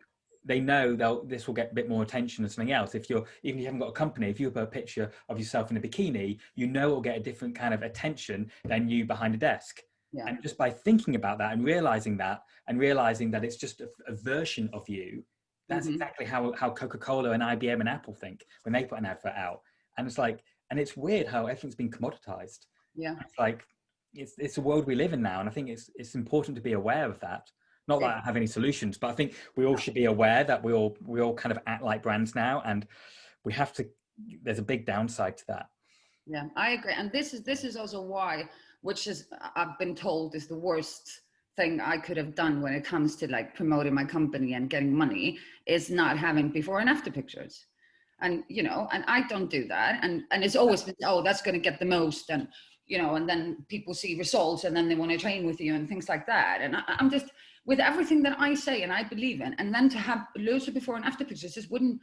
Speaker 2: they know this will get a bit more attention than something else. Even if you haven't got a company, if you put a picture of yourself in a bikini, you know it'll get a different kind of attention than you behind a desk. And just by thinking about that and realizing that it's just a version of you, that's exactly how Coca-Cola and IBM and Apple think when they put an advert out. And it's like, and it's weird how everything's been commoditized. It's like, it's the world we live in now. And I think it's important to be aware of that. Not that I have any solutions, but I think we all should be aware that we all kind of act like brands now. And we have to, there's a big downside to that.
Speaker 3: Yeah, I agree. And this is also why, which is, I've been told is the worst thing I could have done when it comes to like promoting my company and getting money, is not having before and after pictures. And, you know, and I don't do that. And it's always been, oh, that's going to get the most. And, you know, and then people see results and then they want to train with you and things like that. And I'm just, with everything that I say and I believe in, and then to have loads of before and after pictures just wouldn't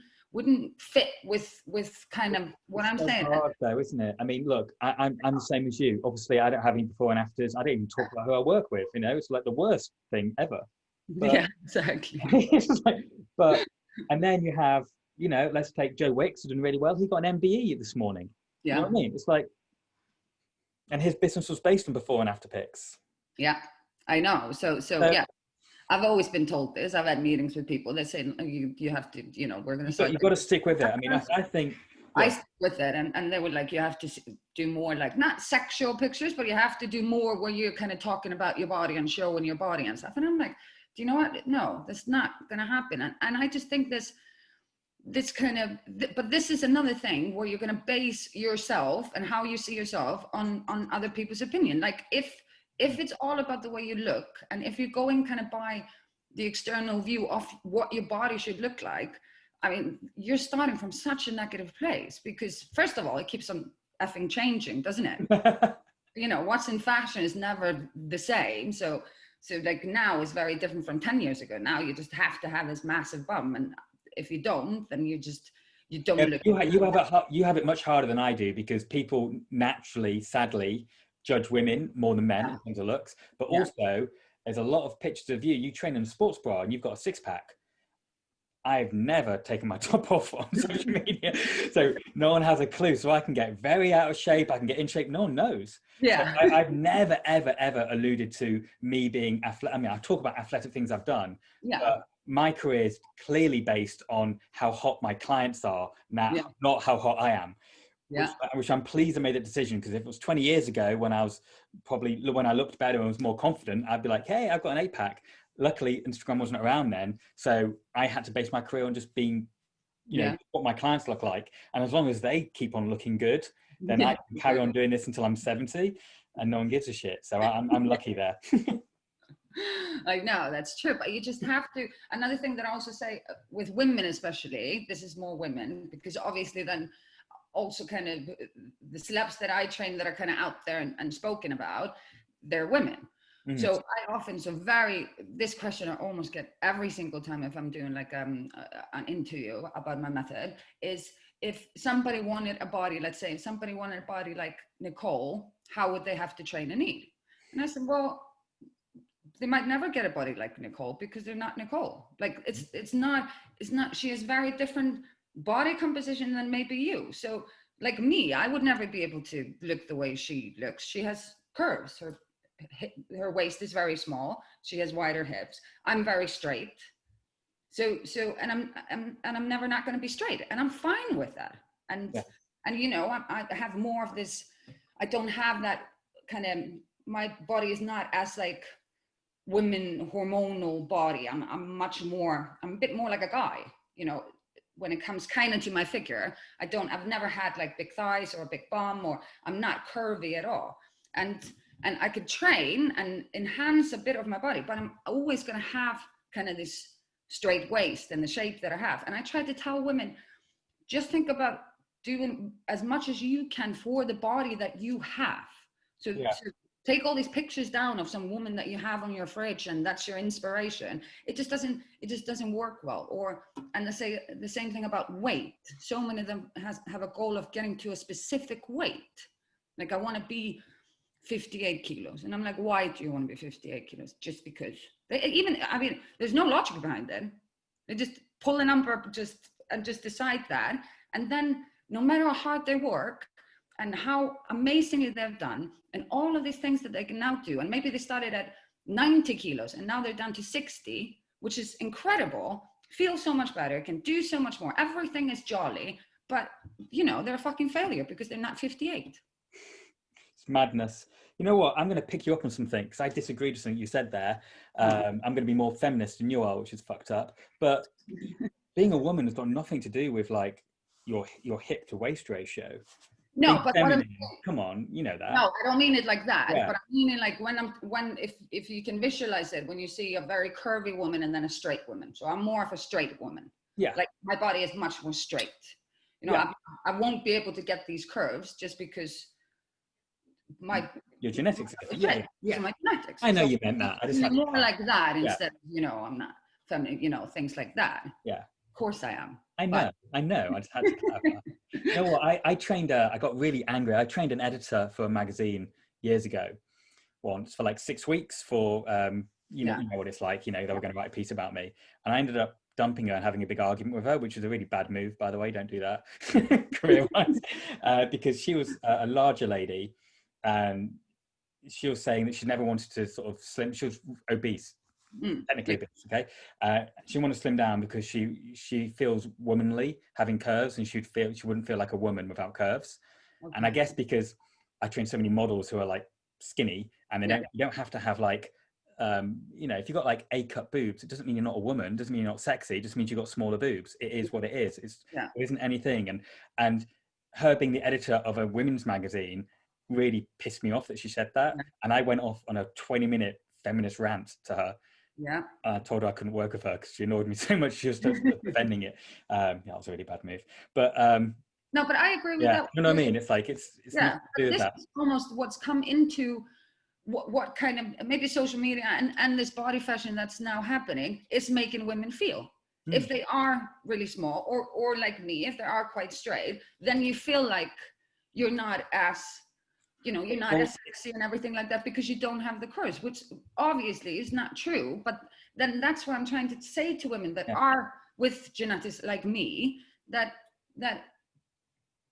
Speaker 3: fit with kind of what I'm saying.
Speaker 2: It's hard though, isn't it? I mean, look, I'm the same as you. Obviously, I don't have any before and afters. I don't even talk about who I work with. You know, it's like the worst thing ever. But,
Speaker 3: yeah, exactly.
Speaker 2: And then you have, you know, let's take Joe Wicks, who did really well. He got an MBE this morning. Yeah. You know what I mean? It's like, and his business was based on before and after pics.
Speaker 3: Yeah, I know. So yeah. I've always been told this. I've had meetings with people that say you have to, you know, we're going to start.
Speaker 2: You've got to stick with it. I mean, I think.
Speaker 3: I stick with it. And they were like, you have to do more, like, not sexual pictures, but you have to do more where you're kind of talking about your body and showing your body and stuff. And I'm like, do you know what? No, that's not going to happen. And I just think this kind of, but this is another thing where you're going to base yourself and how you see yourself on other people's opinion. Like if it's all about the way you look, and if you're going kind of by the external view of what your body should look like, I mean, you're starting from such a negative place, because first of all, it keeps on effing changing, doesn't it? You know, what's in fashion is never the same. So like now is very different from 10 years ago. Now you just have to have this massive bum. And if you don't, then you don't look.
Speaker 2: You have it much harder than I do, because people naturally, sadly, judge women more than men in terms of looks. But also, there's a lot of pictures of you train in a sports bra and you've got a six-pack. I've never taken my top off on social media, so no one has a clue. So I can get very out of shape, I can get in shape, no one knows.
Speaker 3: Yeah.
Speaker 2: So I've never, ever, ever alluded to me being athletic. I mean, I talk about athletic things I've done,
Speaker 3: Yeah.
Speaker 2: but my career is clearly based on how hot my clients are now, not how hot I am.
Speaker 3: Yeah.
Speaker 2: Which I'm pleased I made that decision, because if it was 20 years ago when I looked better and was more confident, I'd be like, hey, I've got an 8-pack. Luckily, Instagram wasn't around then, so I had to base my career on just being, you know, what my clients look like. And as long as they keep on looking good, then I can carry on doing this until I'm 70, and no one gives a shit. So I'm lucky there.
Speaker 3: I know, that's true, but you just have to. Another thing that I also say with women, especially, this is more women, because obviously then also kind of the celebs that I train that are kind of out there and spoken about, they're women. So I often, this question I almost get every single time if I'm doing like an interview about my method, is if somebody wanted a body, let's say if somebody wanted a body like Nicole, how would they have to train and eat? And I said, well, they might never get a body like Nicole because they're not Nicole. Like it's not, she has very different body composition than maybe you. So like me, I would never be able to look the way she looks. She has curves. Her waist is very small. She has wider hips. I'm very straight. So and I'm never not going to be straight, and I'm fine with that. And you know, I have more of this. I don't have that kind of. My body is not as like women hormonal body. I'm a bit more like a guy, you know, when it comes kind of to my figure. I've never had like big thighs or a big bum, or I'm not curvy at all. And I could train and enhance a bit of my body, but I'm always going to have kind of this straight waist and the shape that I have. And I try to tell women, just think about doing as much as you can for the body that you have. So take all these pictures down of some woman that you have on your fridge and that's your inspiration. It just doesn't work well. And they say the same thing about weight. So many of them have a goal of getting to a specific weight. Like, I want to be 58 kilos. And I'm like, why do you want to be 58 kilos? Just because. There's no logic behind it. They just pull a number and just decide that. And then no matter how hard they work and how amazingly they've done, and all of these things that they can now do, and maybe they started at 90 kilos and now they're down to 60, which is incredible, feel so much better, can do so much more. Everything is jolly, but you know, they're a fucking failure because they're not 58.
Speaker 2: It's madness. You know what? I'm going to pick you up on something because I disagreed with something you said there. I'm going to be more feminist than you are, which is fucked up. But being a woman has got nothing to do with like your hip to waist ratio.
Speaker 3: No, but
Speaker 2: come on, you know that.
Speaker 3: No, I don't mean it like that. Yeah. But I mean it like if you can visualize it, when you see a very curvy woman and then a straight woman. So I'm more of a straight woman. Yeah. Like my body is much more straight. You know, I won't be able to get these curves just because
Speaker 2: your genetics.
Speaker 3: Yeah. My genetics.
Speaker 2: I know you meant that. I just
Speaker 3: more like that instead of, you know, I'm not feminine, you know, things like that.
Speaker 2: Yeah.
Speaker 3: Of course I am.
Speaker 2: I know. I just had to clarify. You know what? I trained. I got really angry. I trained an editor for a magazine years ago, once for like 6 weeks. For you know what it's like. You know, they were going to write a piece about me, and I ended up dumping her and having a big argument with her, which was a really bad move, by the way. Don't do that, career-wise, because she was a larger lady, and she was saying that she never wanted to sort of slim. She was obese. Technically obese, okay. She wanted to slim down because she feels womanly having curves, and she wouldn't feel like a woman without curves. Okay. And I guess because I train so many models who are like skinny, and you don't have to have like you know, if you've got like A-cup boobs, it doesn't mean you're not a woman, it doesn't mean you're not sexy, it just means you've got smaller boobs. It is what it is. There isn't anything. And her being the editor of a women's magazine really pissed me off that she said that. And I went off on a 20-minute feminist rant to her. I told her I couldn't work with her because she annoyed me so much. She was just defending it. It was a really bad move. But
Speaker 3: no, but I agree with that.
Speaker 2: You know what I mean? It's like it's not to do with that. Is
Speaker 3: almost what's come into what kind of maybe social media and this body fashion that's now happening is making women feel. If they are really small or like me, if they are quite straight, then you feel like you're not as, you know, you're not as sexy and everything like that because you don't have the curves, which obviously is not true. But then that's what I'm trying to say to women that are with genetics like me, that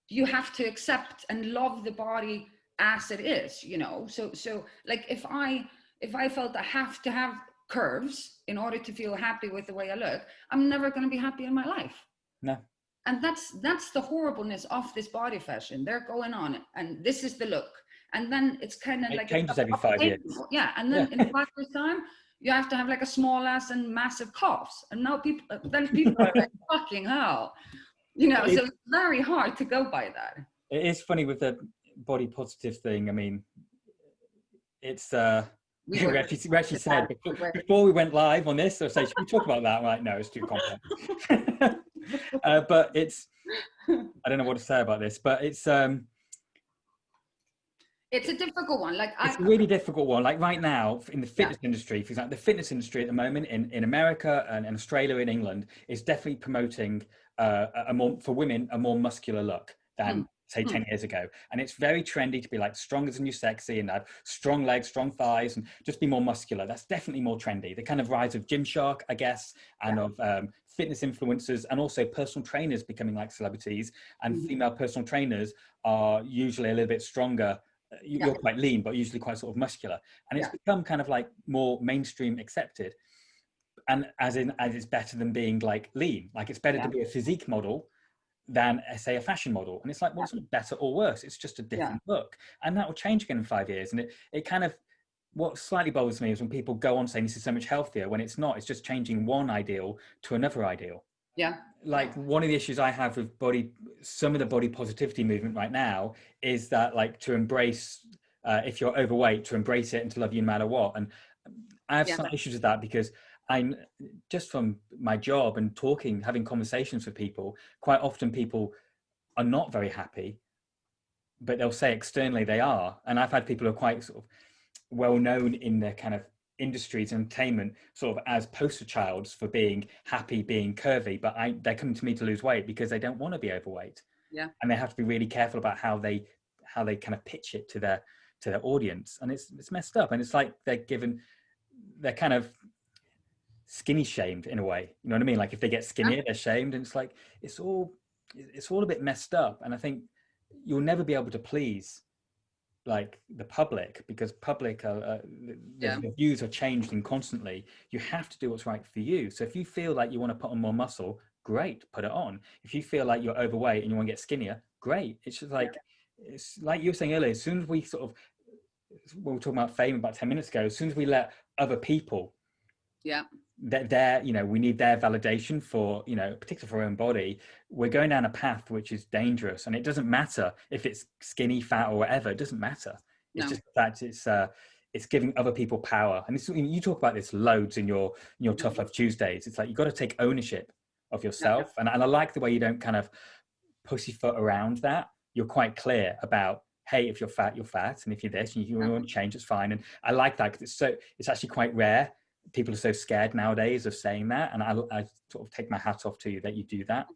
Speaker 3: you have to accept and love the body as it is, you know. So like if I felt I have to have curves in order to feel happy with the way I look, I'm never going to be happy in my life.
Speaker 2: No.
Speaker 3: And that's the horribleness of this body fashion. They're going on and this is the look. And then it's kind of
Speaker 2: it
Speaker 3: like
Speaker 2: changes every 5 years.
Speaker 3: Yeah. And then in 5 years time, you have to have like a small ass and massive calves. And now people are like, fucking hell. You know, so it's very hard to go by that.
Speaker 2: It is funny with the body positive thing. I mean, it's we actually said before we went live on this, I say, should we talk about that? I'm like, no, it's too complex. But it's, I don't know what to say about this, but it's a
Speaker 3: difficult one. Like
Speaker 2: it's a really difficult one. Like right now in the fitness industry, for example, the fitness industry at the moment in America and Australia and England is definitely promoting for women a more muscular look than say 10 years ago. And it's very trendy to be like stronger than you sexy and have strong legs, strong thighs, and just be more muscular. That's definitely more trendy. The kind of rise of Gymshark, I guess, and of fitness influencers, and also personal trainers becoming like celebrities, and female personal trainers are usually a little bit stronger. You're quite lean, but usually quite sort of muscular. And it's become kind of like more mainstream accepted. And as it's better than being like lean. Like it's better to be a physique model than say a fashion model. And it's like, well, it's not better or worse. It's just a different look. And that will change again in 5 years. And it kind of, what slightly bothers me is when people go on saying this is so much healthier when it's not. It's just changing one ideal to another ideal.
Speaker 3: Yeah.
Speaker 2: Like one of the issues I have with some of the body positivity movement right now is that like to embrace, if you're overweight, to embrace it and to love you no matter what. And I have some issues with that because I'm just from my job and having conversations with people, quite often people are not very happy, but they'll say externally they are. And I've had people who are quite sort of well known in their kind of industries and entertainment sort of as poster childs for being happy, being curvy, but they're coming to me to lose weight because they don't want to be overweight.
Speaker 3: Yeah.
Speaker 2: And they have to be really careful about how they kind of pitch it to their audience. And it's messed up. And it's like they're kind of skinny shamed in a way, you know what I mean? Like if they get skinnier, they're shamed, and it's like it's all a bit messed up. And I think you'll never be able to please like the public because the views are changing constantly. You have to do what's right for you. So if you feel like you want to put on more muscle, great, put it on. If you feel like you're overweight and you want to get skinnier, great. It's just like it's like you were saying earlier, as soon as we we were talking about fame about 10 minutes ago, as soon as we let other people that we need their validation for, particularly for our own body, we're going down a path which is dangerous. And it doesn't matter if it's skinny, fat, or whatever. It doesn't matter. It's just that it's giving other people power. And you talk about this loads in your Tough Love Tuesdays. It's like you've got to take ownership of yourself. And I like the way you don't kind of pussyfoot around that. You're quite clear about, hey, if you're fat, you're fat, and if you're this and you want to change, it's fine. And I like that because it's actually quite rare. People are so scared nowadays of saying that, and I sort of take my hat off to you that you do that.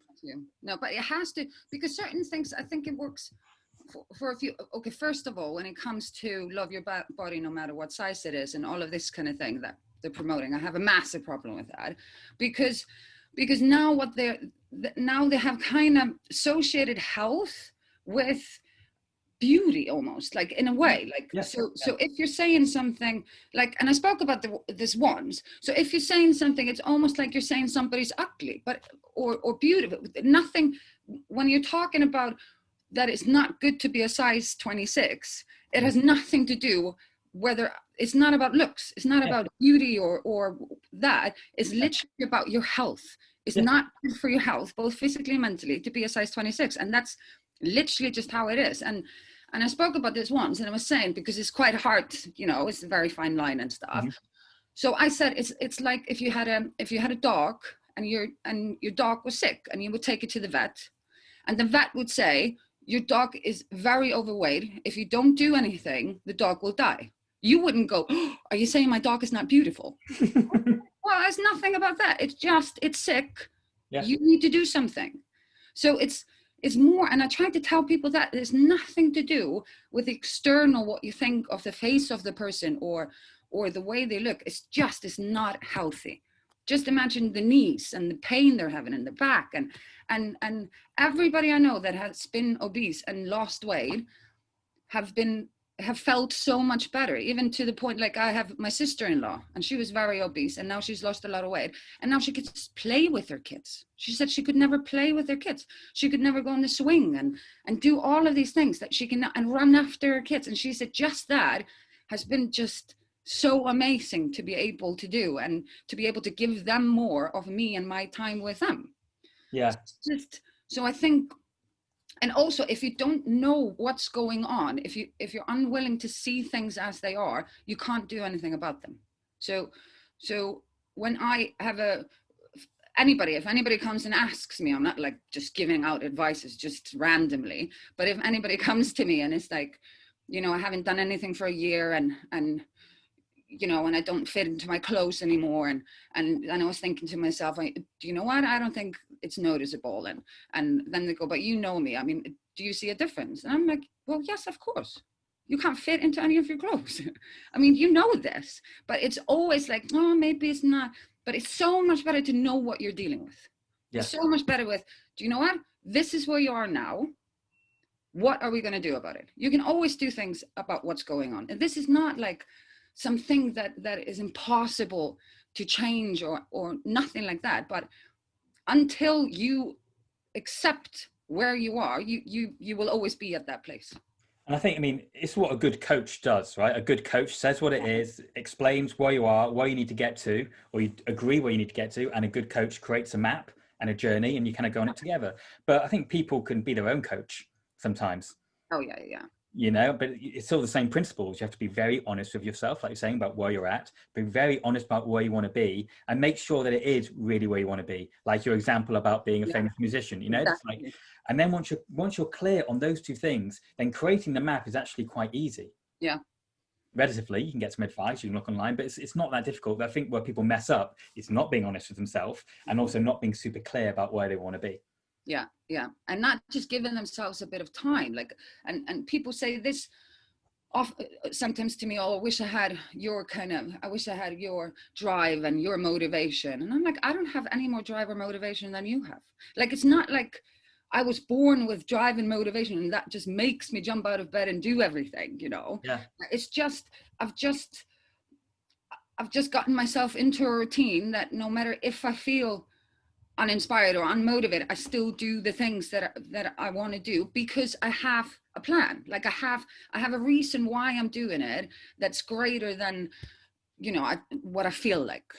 Speaker 3: No, but it has to, because certain things, I think it works for a few. Okay, first of all, when it comes to love your body no matter what size it is and all of this kind of thing that they're promoting, I have a massive problem with that because now they have kind of associated health with beauty, almost like in a way, like so if you're saying something like, and I spoke about this once, so if you're saying something, it's almost like you're saying somebody's ugly, but or beautiful. Nothing, when you're talking about that it's not good to be a size 26, it has nothing to do whether, it's not about looks, it's not about beauty or that, it's literally about your health. It's not good for your health, both physically and mentally, to be a size 26, and that's literally just how it is. And I spoke about this once, and I was saying, because it's quite hard, it's a very fine line and stuff. So I said it's like if you had a dog and your dog was sick, and you would take it to the vet, and the vet would say your dog is very overweight. If you don't do anything, the dog will die. You wouldn't go, oh, are you saying my dog is not beautiful? Well, there's nothing about that. It's sick. You need to do something. So it's more, and I try to tell people that there's nothing to do with external, what you think of the face of the person or the way they look. It's not healthy. just imagine the knees and the pain they're having in the back. And everybody I know that has been obese and lost weight have felt so much better, even to the point, like I have my sister-in-law, and she was very obese, and now she's lost a lot of weight, and now she gets play with her kids. She said she could never play with her kids. She could never go on the swing and do all of these things that she can, and run after her kids. And she said just that has been just so amazing to be able to do, and to be able to give them more of me and my time with them.
Speaker 2: Yeah.
Speaker 3: So I think, and also, if you don't know what's going on, if you're unwilling to see things as they are, you can't do anything about them. So when I have if anybody comes and asks me, I'm not like just giving out advices just randomly, but if anybody comes to me and it's like, you know, I haven't done anything for a year, and you know, and I don't fit into my clothes anymore, and I was thinking to myself, do you know what, I don't think it's noticeable, and then they go, but you know me, I mean, do you see a difference? And I'm like, well, yes, of course. You can't fit into any of your clothes. I mean, you know this, but it's always like, oh, maybe it's not. But it's so much better to know what you're dealing with. Yeah. It's so much better with, do you know what, this is where you are now. What are we going to do about it? You can always do things about what's going on, and this is not like something that is impossible to change or nothing like that. But until you accept where you are, you will always be at that place.
Speaker 2: And I think, I mean, it's what a good coach does, right? A good coach says what it is, explains where you are, where you need to get to, or you agree where you need to get to. And a good coach creates a map and a journey, and you kind of go on it together. But I think people can be their own coach sometimes.
Speaker 3: Oh, yeah, yeah.
Speaker 2: You know, but it's still the same principles. You have to be very honest with yourself, like you're saying, about where you're at, be very honest about where you want to be, and make sure that it is really where you want to be. Like your example about being a famous musician, you know, exactly. It's like, and then once you're clear on those two things, then creating the map is actually quite easy.
Speaker 3: Yeah.
Speaker 2: Relatively, you can get some advice, you can look online, but it's not that difficult. I think where people mess up is not being honest with themselves, and also not being super clear about where they want to be.
Speaker 3: Yeah, yeah. And not just giving themselves a bit of time. Like, and people say this sometimes to me, oh, I wish I had your drive and your motivation. And I'm like, I don't have any more drive or motivation than you have. Like, it's not like I was born with drive and motivation and that just makes me jump out of bed and do everything, you know?
Speaker 2: Yeah.
Speaker 3: It's just, I've just gotten myself into a routine that no matter if I feel uninspired or unmotivated, I still do the things that I want to do because I have a plan. Like I have a reason why I'm doing it that's greater than, you know, what I feel like,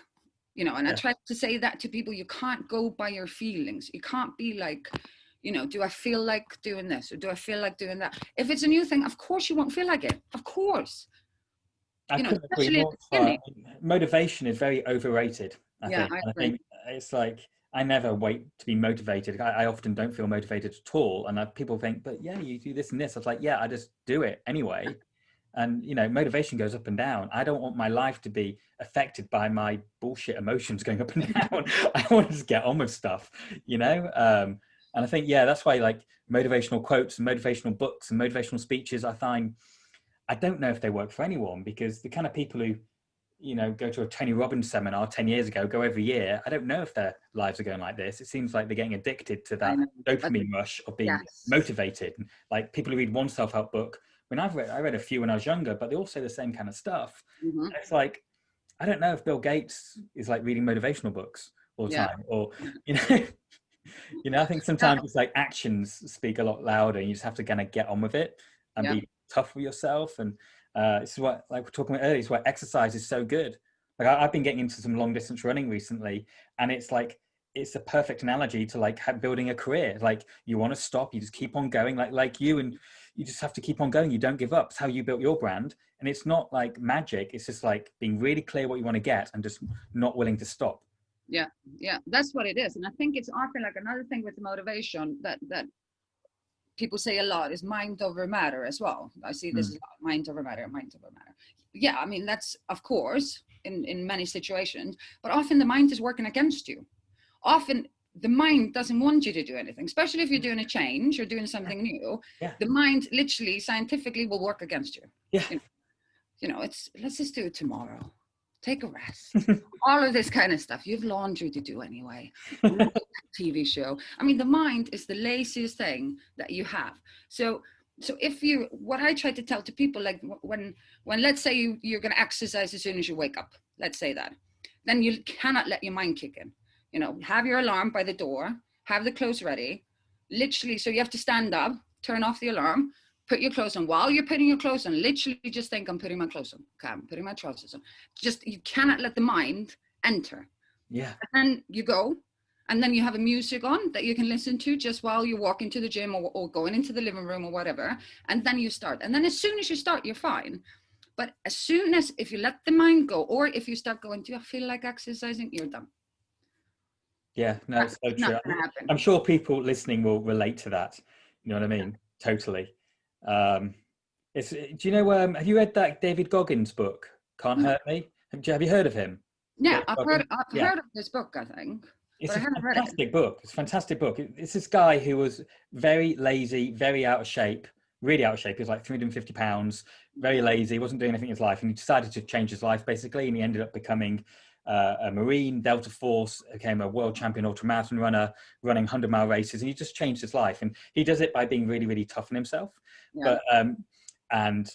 Speaker 3: you know. And yeah. I try to say that to people. You can't go by your feelings. You can't be like, you know, do I feel like doing this or do I feel like doing that? If it's a new thing, of course you won't feel like it. Of course.
Speaker 2: I couldn't agree more. Motivation is very overrated. I think it's like, I never wait to be motivated. I often don't feel motivated at all. And people think, but yeah, you do this and this. I was like, yeah, I just do it anyway. And, you know, motivation goes up and down. I don't want my life to be affected by my bullshit emotions going up and down. I want to just get on with stuff, you know? And I think, yeah, that's why like motivational quotes and motivational books and motivational speeches, I don't know if they work for anyone, because the kind of people who, you know, go to a Tony Robbins seminar 10 years ago, go every year, I don't know if their lives are going like this. It seems like they're getting addicted to that dopamine rush of being motivated. Like people who read one self-help book, I read a few when I was younger, but they all say the same kind of stuff. Mm-hmm. It's like, I don't know if Bill Gates is like reading motivational books all the time, or, you know, I think sometimes it's like actions speak a lot louder, and you just have to kind of get on with it and be tough with yourself. And this is what, like we're talking about earlier, is why exercise is so good. Like I've been getting into some long distance running recently, and it's like, it's a perfect analogy to like building a career. Like you want to stop, you just keep on going, like you, and you just have to keep on going. You don't give up. It's how you built your brand. And it's not like magic. It's just like being really clear what you want to get and just not willing to stop.
Speaker 3: Yeah. Yeah. That's what it is. And I think it's often like another thing with the motivation that people say a lot is mind over matter as well. I see this as mind over matter. Yeah, I mean, that's, of course, in many situations, but often the mind is working against you. Often the mind doesn't want you to do anything, especially if you're doing a change or doing something new. Yeah. The mind literally, scientifically will work against you.
Speaker 2: Yeah.
Speaker 3: You know, it's, let's just do it tomorrow. take a rest, all of this kind of stuff. You have laundry to do anyway. Look at a TV show. I mean, the mind is the laziest thing that you have. So if you, what I try to tell to people, like when let's say you're going to exercise as soon as you wake up, let's say that, then you cannot let your mind kick in. You know, have your alarm by the door, have the clothes ready, literally. So you have to stand up, turn off the alarm, put your clothes on. While you're putting your clothes on, literally just think, I'm putting my clothes on. Okay, I'm putting my trousers on. Just, you cannot let the mind enter.
Speaker 2: Yeah.
Speaker 3: And you go, and then you have a music on that you can listen to just while you're walking to the gym or going into the living room or whatever. And then you start. And then as soon as you start, you're fine. But as soon as, if you let the mind go, or if you start going, do I feel like exercising? You're done.
Speaker 2: Yeah, no, it's so true. I'm sure people listening will relate to that. You know what I mean? Yeah. Totally. Do you know, have you read that David Goggins book, Can't Hurt Me? Have you heard of him?
Speaker 3: Yeah, I've heard of this book, I think.
Speaker 2: It's a fantastic book. It's a fantastic book. It's this guy who was very lazy, very out of shape, really out of shape. He was like 350 pounds, very lazy, wasn't doing anything in his life. And he decided to change his life, basically. And he ended up becoming a Marine, Delta Force, became a world champion ultramarathon runner, running 100-mile races. And he just changed his life. And he does it by being really, really tough on himself. Yeah. But, and,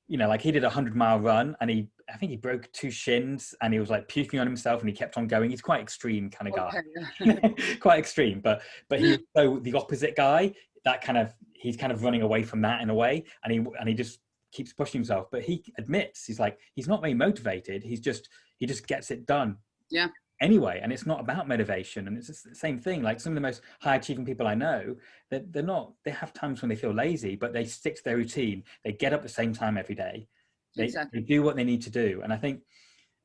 Speaker 2: you know, like he did a 100-mile run and I think he broke 2 shins and he was like puking on himself and he kept on going. He's quite extreme kind of guy, quite extreme, but he's so the opposite guy that he's kind of running away from that in a way. And he just keeps pushing himself, but he admits he's not very motivated. He just gets it done. Yeah. Anyway, and it's not about motivation, and it's the same thing. Like some of the most high achieving people I know, they have times when they feel lazy, but they stick to their routine. They get up at the same time every day. They do what they need to do. And I think,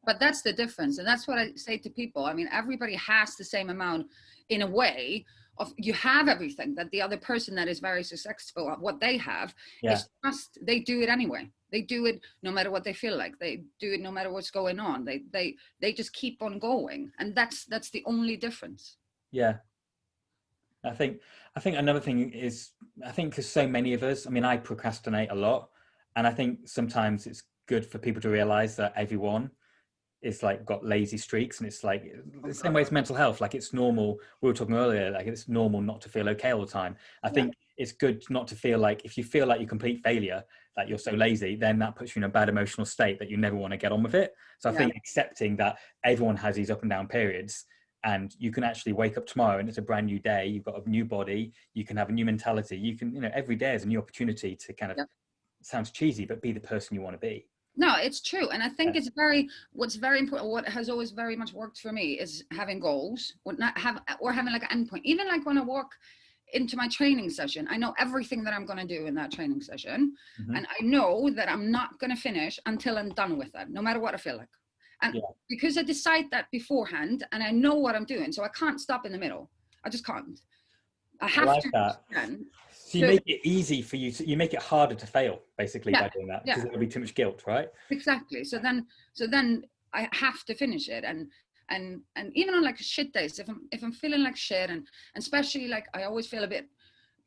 Speaker 3: but that's the difference. And that's what I say to people. I mean, everybody has the same amount in a way of, you have everything that the other person that is very successful at what they have is just, they do it anyway. They do it no matter what they feel like. They do it no matter what's going on. They just keep on going. And that's the only difference.
Speaker 2: Yeah. I think another thing is, I think because so many of us, I mean, I procrastinate a lot. And I think sometimes it's good for people to realize that everyone is like got lazy streaks, and it's like the same way as mental health. Like it's normal. We were talking earlier, like it's normal not to feel okay all the time. I think it's good not to feel like, if you feel like you're complete failure, that you're so lazy, then that puts you in a bad emotional state that you never want to get on with it. So I think accepting that everyone has these up and down periods, and you can actually wake up tomorrow and it's a brand new day. You've got a new body. You can have a new mentality. You can, you know, every day is a new opportunity to kind of, sounds cheesy, but be the person you want to be.
Speaker 3: No, it's true. And I think what's very important, what has always very much worked for me is having goals, or having like an endpoint. Even like when I walk into my training session, I know everything that I'm going to do in that training session. Mm-hmm. And I know that I'm not going to finish until I'm done with it, no matter what I feel like. And because I decide that beforehand and I know what I'm doing, so I can't stop in the middle. I just can't. I have
Speaker 2: like
Speaker 3: to.
Speaker 2: That. So you make it easy for you you make it harder to fail, basically, by doing that, because there'll be too much guilt, right?
Speaker 3: Exactly. So then I have to finish it, and even on like shit days, if I'm feeling like shit, and especially like I always feel a bit,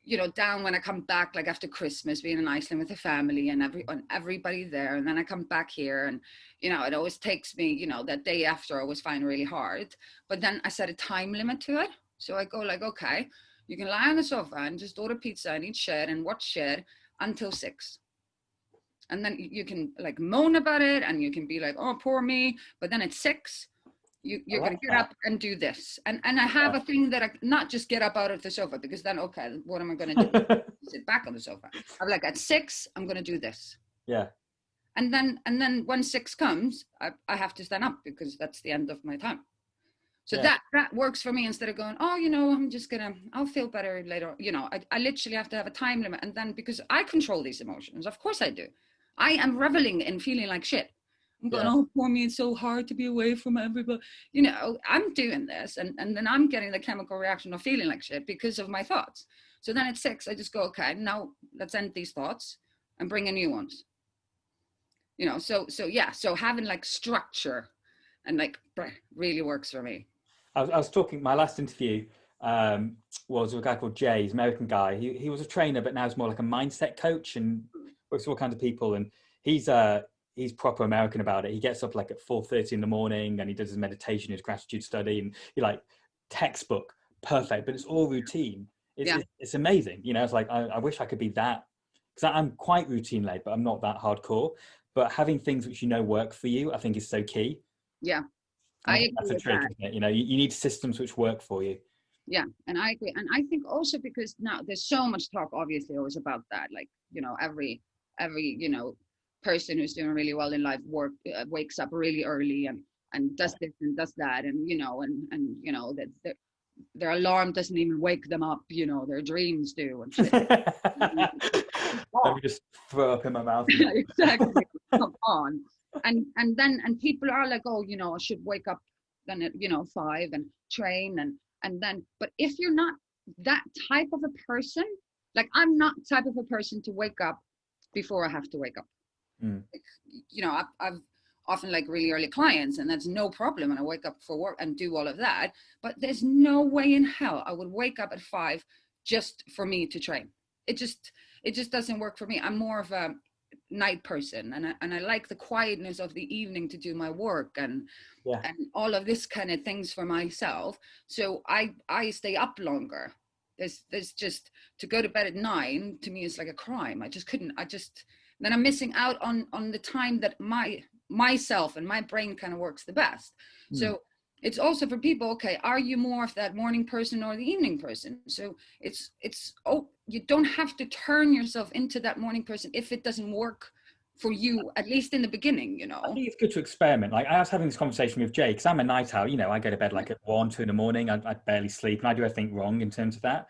Speaker 3: you know, down when I come back, like after Christmas, being in Iceland with the family and everybody there, and then I come back here, and you know, it always takes me, you know, that day after I always find really hard, but then I set a time limit to it. So I go like, okay, you can lie on the sofa and just order pizza and eat shit and watch shit until 6. And then you can like moan about it and you can be like, oh, poor me. But then at 6, you're going to get up and do this. And I have a thing that I not just get up out of the sofa, because then, okay, what am I going to do? Sit back on the sofa. I'm like, at 6, I'm going to do this. Yeah. And then when 6 comes, I have to stand up because that's the end of my time. So that works for me, instead of going, oh, you know, I'll feel better later. You know, I literally have to have a time limit. And then, because I control these emotions, of course I do. I am reveling in feeling like shit. I'm going, oh, poor me, it's so hard to be away from everybody. You know, I'm doing this and then I'm getting the chemical reaction of feeling like shit because of my thoughts. So then at 6, I just go, okay, now let's end these thoughts and bring in new ones. You know, so having like structure and like really works for me.
Speaker 2: I was talking, my last interview was with a guy called Jay, he's an American guy. He was a trainer, but now he's more like a mindset coach and works with all kinds of people. And he's he's proper American about it. He gets up like at 4:30 in the morning and he does his meditation, his gratitude study, and you're like, textbook, perfect, but it's all routine. It's amazing. You know, it's like, I wish I could be that, because I'm quite routine led, but I'm not that hardcore. But having things which you know work for you, I think is so key.
Speaker 3: Yeah.
Speaker 2: I think that's a trick, isn't it? You know, you need systems which work for you.
Speaker 3: Yeah, and I agree. And I think also because now there's so much talk, obviously, always about that. Like, you know, every you know, person who's doing really well in life wakes up really early and does this and does that, and you know, and you know that their alarm doesn't even wake them up. You know, their dreams do and shit.
Speaker 2: Let me just throw up in my mouth.
Speaker 3: Exactly. Come on. And then people are like, oh, you know, I should wake up then at, you know, 5 and train and then, but if you're not that type of a person, like I'm not the type of a person to wake up before I have to wake up. Like, you know, I've often like really early clients, and that's no problem, and I wake up for work and do all of that, but there's no way in hell I would wake up at 5 just for me to train. It just doesn't work for me. I'm more of a night person, and I like the quietness of the evening to do my work and all of this kind of things for myself. So I stay up longer. There's just, to go to bed at 9 to me is like a crime. I just couldn't. Then I'm missing out on the time that myself and my brain kind of works the best. So it's also for people, okay, are you more of that morning person or the evening person? So it's you don't have to turn yourself into that morning person if it doesn't work for you, at least in the beginning, you know.
Speaker 2: I think it's good to experiment. Like I was having this conversation with Jay, because I'm a night owl, you know, I go to bed like at 1, 2 in the morning. I barely sleep, and I do everything wrong in terms of that.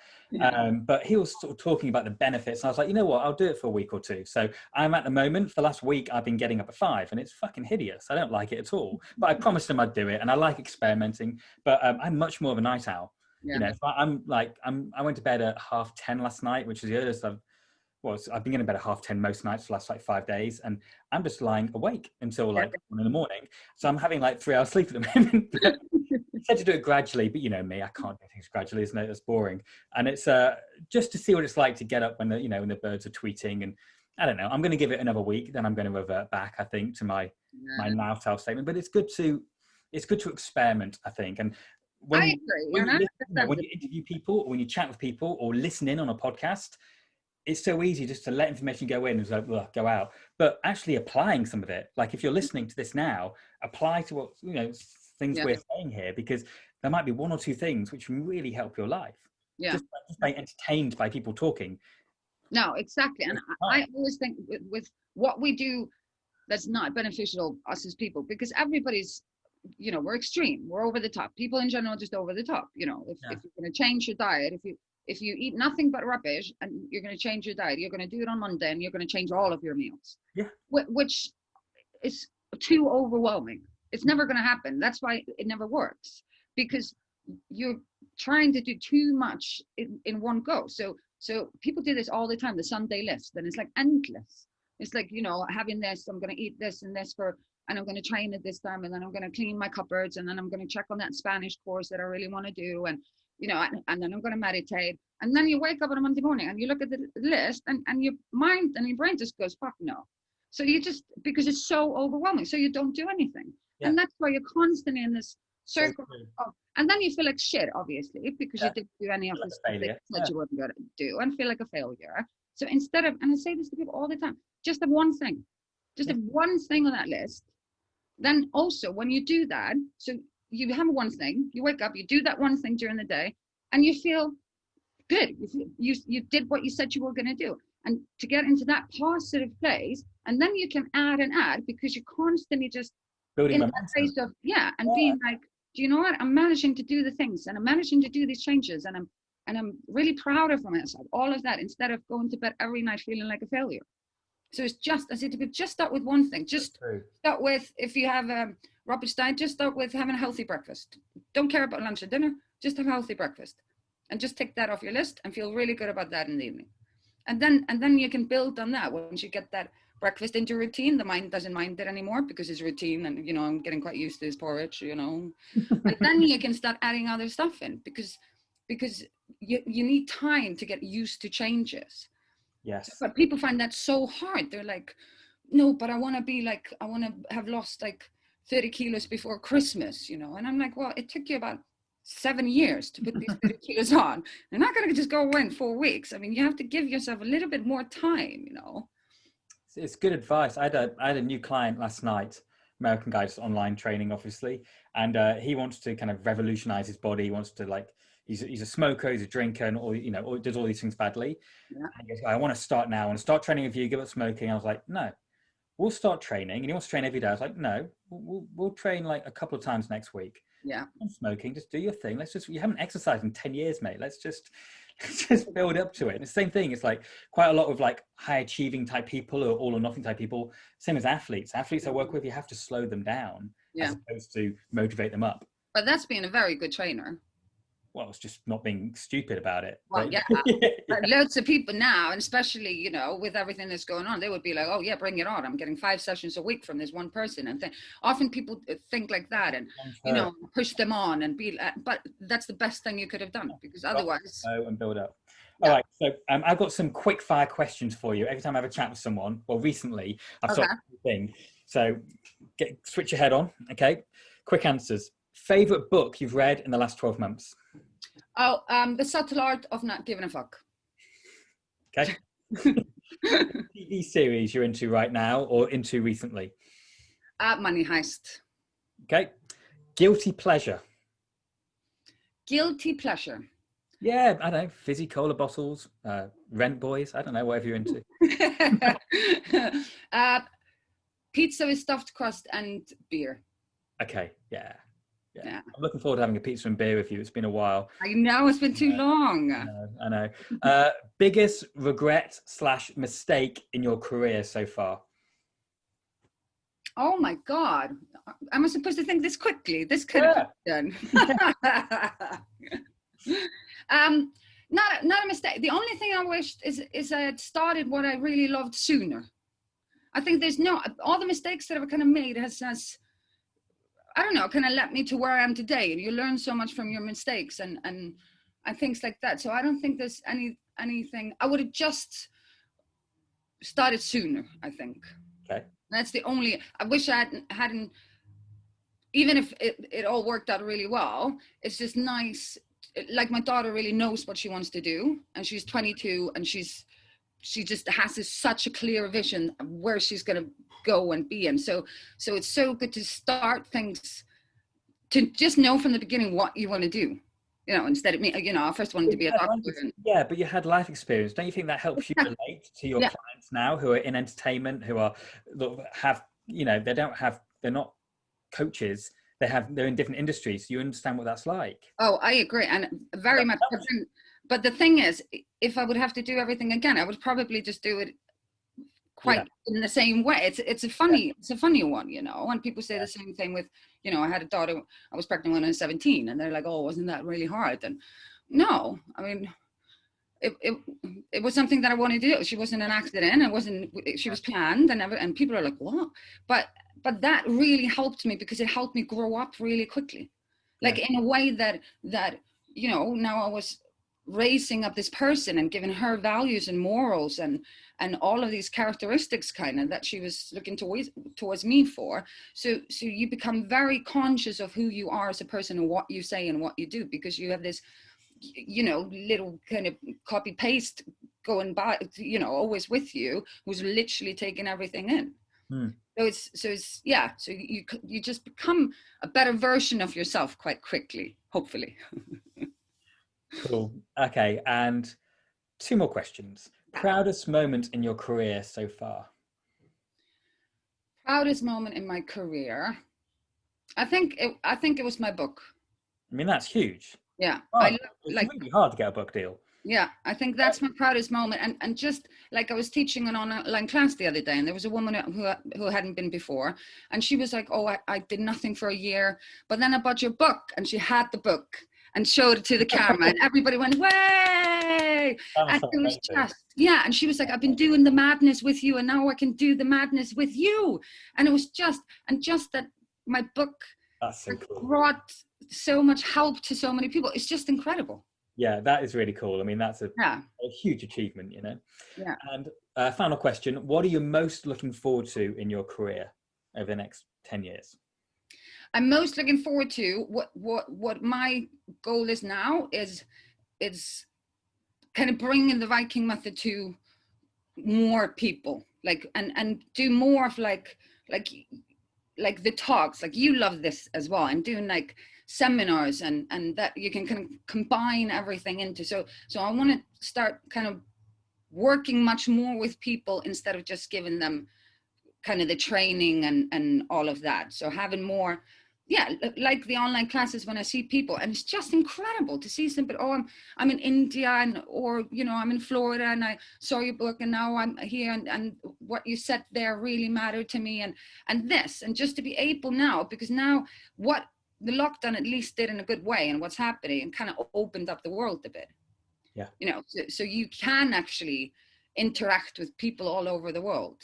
Speaker 2: But he was sort of talking about the benefits, and I was like, you know what, I'll do it for a week or two. So I'm at the moment, for the last week, I've been getting up at 5, and it's fucking hideous. I don't like it at all. But I promised him I'd do it, and I like experimenting. But I'm much more of a night owl. You know, so I went to bed at 10:30 last night, which is the earliest I've been getting bed at 10:30 most nights for the last like 5 days, and I'm just lying awake until like 1 in the morning. So I'm having like 3 hours sleep at the moment. I said to do it gradually, but you know me, I can't do things gradually, isn't it? That's boring. And it's just to see what it's like to get up when the birds are tweeting, and I don't know. I'm going to give it another week, then I'm going to revert back, I think, to my night owl statement. But it's good to experiment, I think. And when
Speaker 3: I agree.
Speaker 2: When you interview people, or when you chat with people, or listen in on a podcast, it's so easy just to let information go in and like, go out. But actually applying some of it, like if you're listening to this now, apply to what, you know, things we're saying here, because there might be 1 or 2 things which can really help your life. Just by entertained by people talking.
Speaker 3: No, exactly. And I always think with what we do that's not beneficial us as people, because everybody's, you know, we're extreme, we're over the top. People in general just over the top. You know, if you're going to change your diet, if you eat nothing but rubbish and you're going to change your diet, you're going to do it on Monday and you're going to change all of your meals. Which is too overwhelming. It's never going to happen. That's why it never works, because you're trying to do too much in one go. So people do this all the time, the Sunday list, and it's like endless. It's like, you know, having this, I'm going to eat this and this and I'm going to train at this time, and then I'm going to clean my cupboards, and then I'm going to check on that Spanish course that I really want to do, and you know, and then I'm going to meditate. And then you wake up on a Monday morning and you look at the list, and your mind and your brain just goes, fuck no. So you just, because it's so overwhelming, so you don't do anything. And that's why you're constantly in this circle. And then you feel like shit, obviously, because you didn't do any of the things that you weren't going to do, and feel like a failure. So instead of, and I say this to people all the time, just have one thing. Just have one thing on that list. Then also when you do that, so you have one thing, you wake up, you do that one thing during the day, and you feel good. You did what you said you were going to do. And to get into that positive place, and then you can add, because you're constantly just building in that place of, being like, do you know what? I'm managing to do the things, and I'm managing to do these changes, and I'm really proud of myself, all of that, instead of going to bed every night feeling like a failure. So it's just, I said to people, just start with one thing. Just start with, if you have a rubbish diet, just start with having a healthy breakfast. Don't care about lunch or dinner, just have a healthy breakfast. And just take that off your list and feel really good about that in the evening. And then you can build on that. Once you get that breakfast into routine, the mind doesn't mind it anymore, because it's routine, and, you know, I'm getting quite used to this porridge, you know. And then you can start adding other stuff in, because you need time to get used to changes.
Speaker 2: Yes.
Speaker 3: But people find that so hard. They're like, no, but I want to be like, I want to have lost like 30 kilos before Christmas, you know. And I'm like, well, it took you about 7 years to put these 30 kilos on. You're not going to just go away in 4 weeks. I mean, you have to give yourself a little bit more time, you know.
Speaker 2: It's good advice. I had a new client last night, American guy, just online training, obviously, and he wants to kind of revolutionize his body. He wants to like, he's a smoker, he's a drinker, and all, you know, or does all these things badly.
Speaker 3: Yeah.
Speaker 2: And he goes, I want to start now. I want to start training with you. Give up smoking. I was like, no, we'll start training. And he wants to train every day. I was like, no, we'll train like a couple of times next week.
Speaker 3: Yeah.
Speaker 2: No smoking, just do your thing. You haven't exercised in 10 years, mate. Let's just build up to it. And it's the same thing. It's like quite a lot of like high achieving type people or all or nothing type people. Same as athletes. Athletes I work with, you have to slow them down as opposed to motivate them up.
Speaker 3: But that's being a very good trainer.
Speaker 2: Well, it's just not being stupid about it.
Speaker 3: Well,
Speaker 2: but,
Speaker 3: yeah. Loads of people now, and especially, you know, with everything that's going on, they would be like, oh yeah, bring it on. I'm getting 5 sessions a week from this one person. And often people think like that and, you know, push them on and but that's the best thing you could have done, because otherwise.
Speaker 2: And build up. All right. So I've got some quick fire questions for you. Every time I have a chat with someone, well, recently I've sort of thing. So switch your head on. Okay. Quick answers. Favorite book you've read in the last 12 months?
Speaker 3: Oh, The Subtle Art of Not Giving a Fuck.
Speaker 2: Okay. TV series you're into right now or into recently?
Speaker 3: Money Heist.
Speaker 2: Okay. Guilty pleasure.
Speaker 3: Guilty pleasure.
Speaker 2: Yeah, I don't know. Fizzy cola bottles, Rent Boys. I don't know, whatever you're into.
Speaker 3: Pizza with stuffed crust and beer.
Speaker 2: Okay. Yeah. I'm looking forward to having a pizza and beer with you. It's been a while.
Speaker 3: I know, it's been too long.
Speaker 2: I know. Biggest regret / mistake in your career so far?
Speaker 3: Oh my God. Am I supposed to think this quickly? This could have been done. Not a mistake. The only thing I wished is I had started what I really loved sooner. I think all the mistakes that I've kind of made has I don't know, kind of led me to where I am today. And you learn so much from your mistakes and things like that. So I don't think there's anything. I would have just started sooner, I think.
Speaker 2: Okay.
Speaker 3: That's the only. I wish I hadn't. Even if it all worked out really well, it's just nice. Like my daughter really knows what she wants to do, and she's 22, and she just has such a clear vision of where she's going to go and be. And so it's so good to start things, to just know from the beginning what you want to do, you know, instead of me, you know, I first wanted to be a doctor.
Speaker 2: Yeah, but you had life experience. Don't you think that helps you relate to your clients now who are in entertainment, who have, you know, they're not coaches. They're in different industries. So you understand what that's like. Oh,
Speaker 3: I agree. And very much. But the thing is, if I would have to do everything again, I would probably just do it quite in the same way. It's a funny one, you know. And people say the same thing with, you know, I had a daughter, I was pregnant when I was 17, and they're like, oh, wasn't that really hard? And no, I mean, it was something that I wanted to do. She wasn't an accident. She was planned, and people are like, what? But that really helped me, because it helped me grow up really quickly, like in a way that you know, now I was raising up this person and giving her values and morals and all of these characteristics kind of that she was looking towards me for. So you become very conscious of who you are as a person and what you say and what you do, because you have this, you know, little kind of copy paste going by, you know, always with you, who's literally taking everything in. So you just become a better version of yourself quite quickly, hopefully.
Speaker 2: Cool. Okay, and 2 more questions. Proudest moment in your career so far?
Speaker 3: Proudest moment in my career, I think it was my book.
Speaker 2: I mean, that's huge.
Speaker 3: Yeah,
Speaker 2: it's really hard to get a book deal.
Speaker 3: Yeah, I think that's my proudest moment. And just like, I was teaching an online class the other day, and there was a woman who hadn't been before, and she was like, oh, I did nothing for a year, but then I bought your book, and she had the book and showed it to the camera, and everybody went, way! And it was just, and she was like, I've been doing the madness with you, and now I can do the madness with you. And it was just that my book
Speaker 2: That's so cool.
Speaker 3: brought so much help to so many people. It's just incredible.
Speaker 2: Yeah, that is really cool. I mean, that's a huge achievement, you know.
Speaker 3: Yeah.
Speaker 2: And final question, what are you most looking forward to in your career over the next 10 years?
Speaker 3: I'm most looking forward to what my goal is now is kind of bringing the Viking method to more people, like, and do more of like the talks, like you love this as well. I'm doing like seminars and that you can kind of combine everything into. So I want to start kind of working much more with people instead of just giving them kind of the training and all of that. So having more, like the online classes when I see people, and it's just incredible to see somebody, I'm in India or, you know, I'm in Florida and I saw your book and now I'm here and what you said there really mattered to me and this, and just to be able now, because now what the lockdown at least did in a good way and what's happening and kind of opened up the world a bit.
Speaker 2: Yeah.
Speaker 3: You know, so you can actually interact with people all over the world.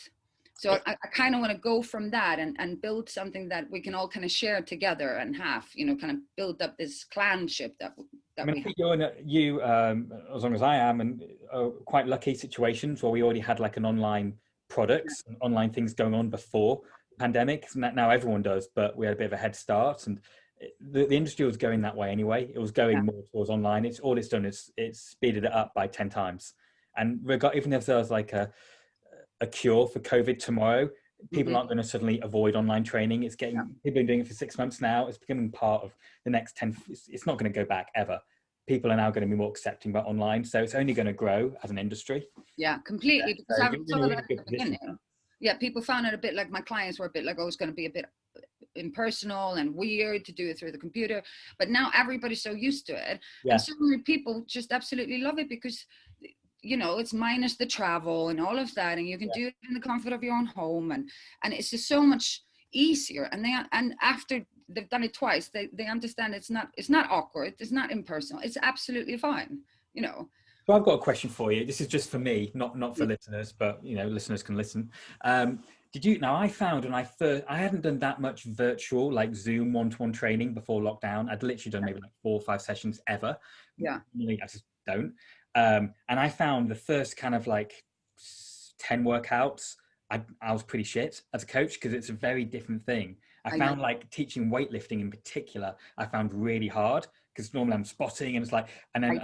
Speaker 3: So I kind of want to go from that and build something that we can all kind of share together and have, you know, kind of build up this clanship that
Speaker 2: I mean,
Speaker 3: we
Speaker 2: I think
Speaker 3: have.
Speaker 2: you, as long as I am, and quite lucky situations where we already had like an online products and online things going on before the pandemic. Now everyone does, but we had a bit of a head start, and the industry was going that way anyway. It was going more towards online. It's all it's done is it's speeded it up by 10 times. And even if there was like a cure for COVID tomorrow, people aren't going to suddenly avoid online training. It's getting, people have been doing it for 6 months now. It's becoming part of the next 10, it's not going to go back ever. People are now going to be more accepting about online. So it's only going to grow as an industry.
Speaker 3: Yeah, completely. Because
Speaker 2: so
Speaker 3: I saw that
Speaker 2: really
Speaker 3: at the beginning. Yeah, people found it a bit like, my clients were a bit like, oh, it's going to be a bit impersonal and weird to do it through the computer. But now everybody's so used to it. And so many people just absolutely love it because, you know, it's minus the travel and all of that, and you can do it in the comfort of your own home, and it's just so much easier. And after they've done it twice, they understand it's not awkward, it's not impersonal, it's absolutely fine, you know.
Speaker 2: So I've got a question for you. This is just for me, not for listeners, but you know, listeners can listen. Now I found when I hadn't done that much virtual, like Zoom one-to-one training before lockdown. I'd literally done maybe like 4 or 5 sessions ever. Yeah. I just don't. And I found the first kind of like 10 workouts, I was pretty shit as a coach because it's a very different thing. I found like teaching weightlifting in particular, I found really hard because normally I'm spotting and it's like, and then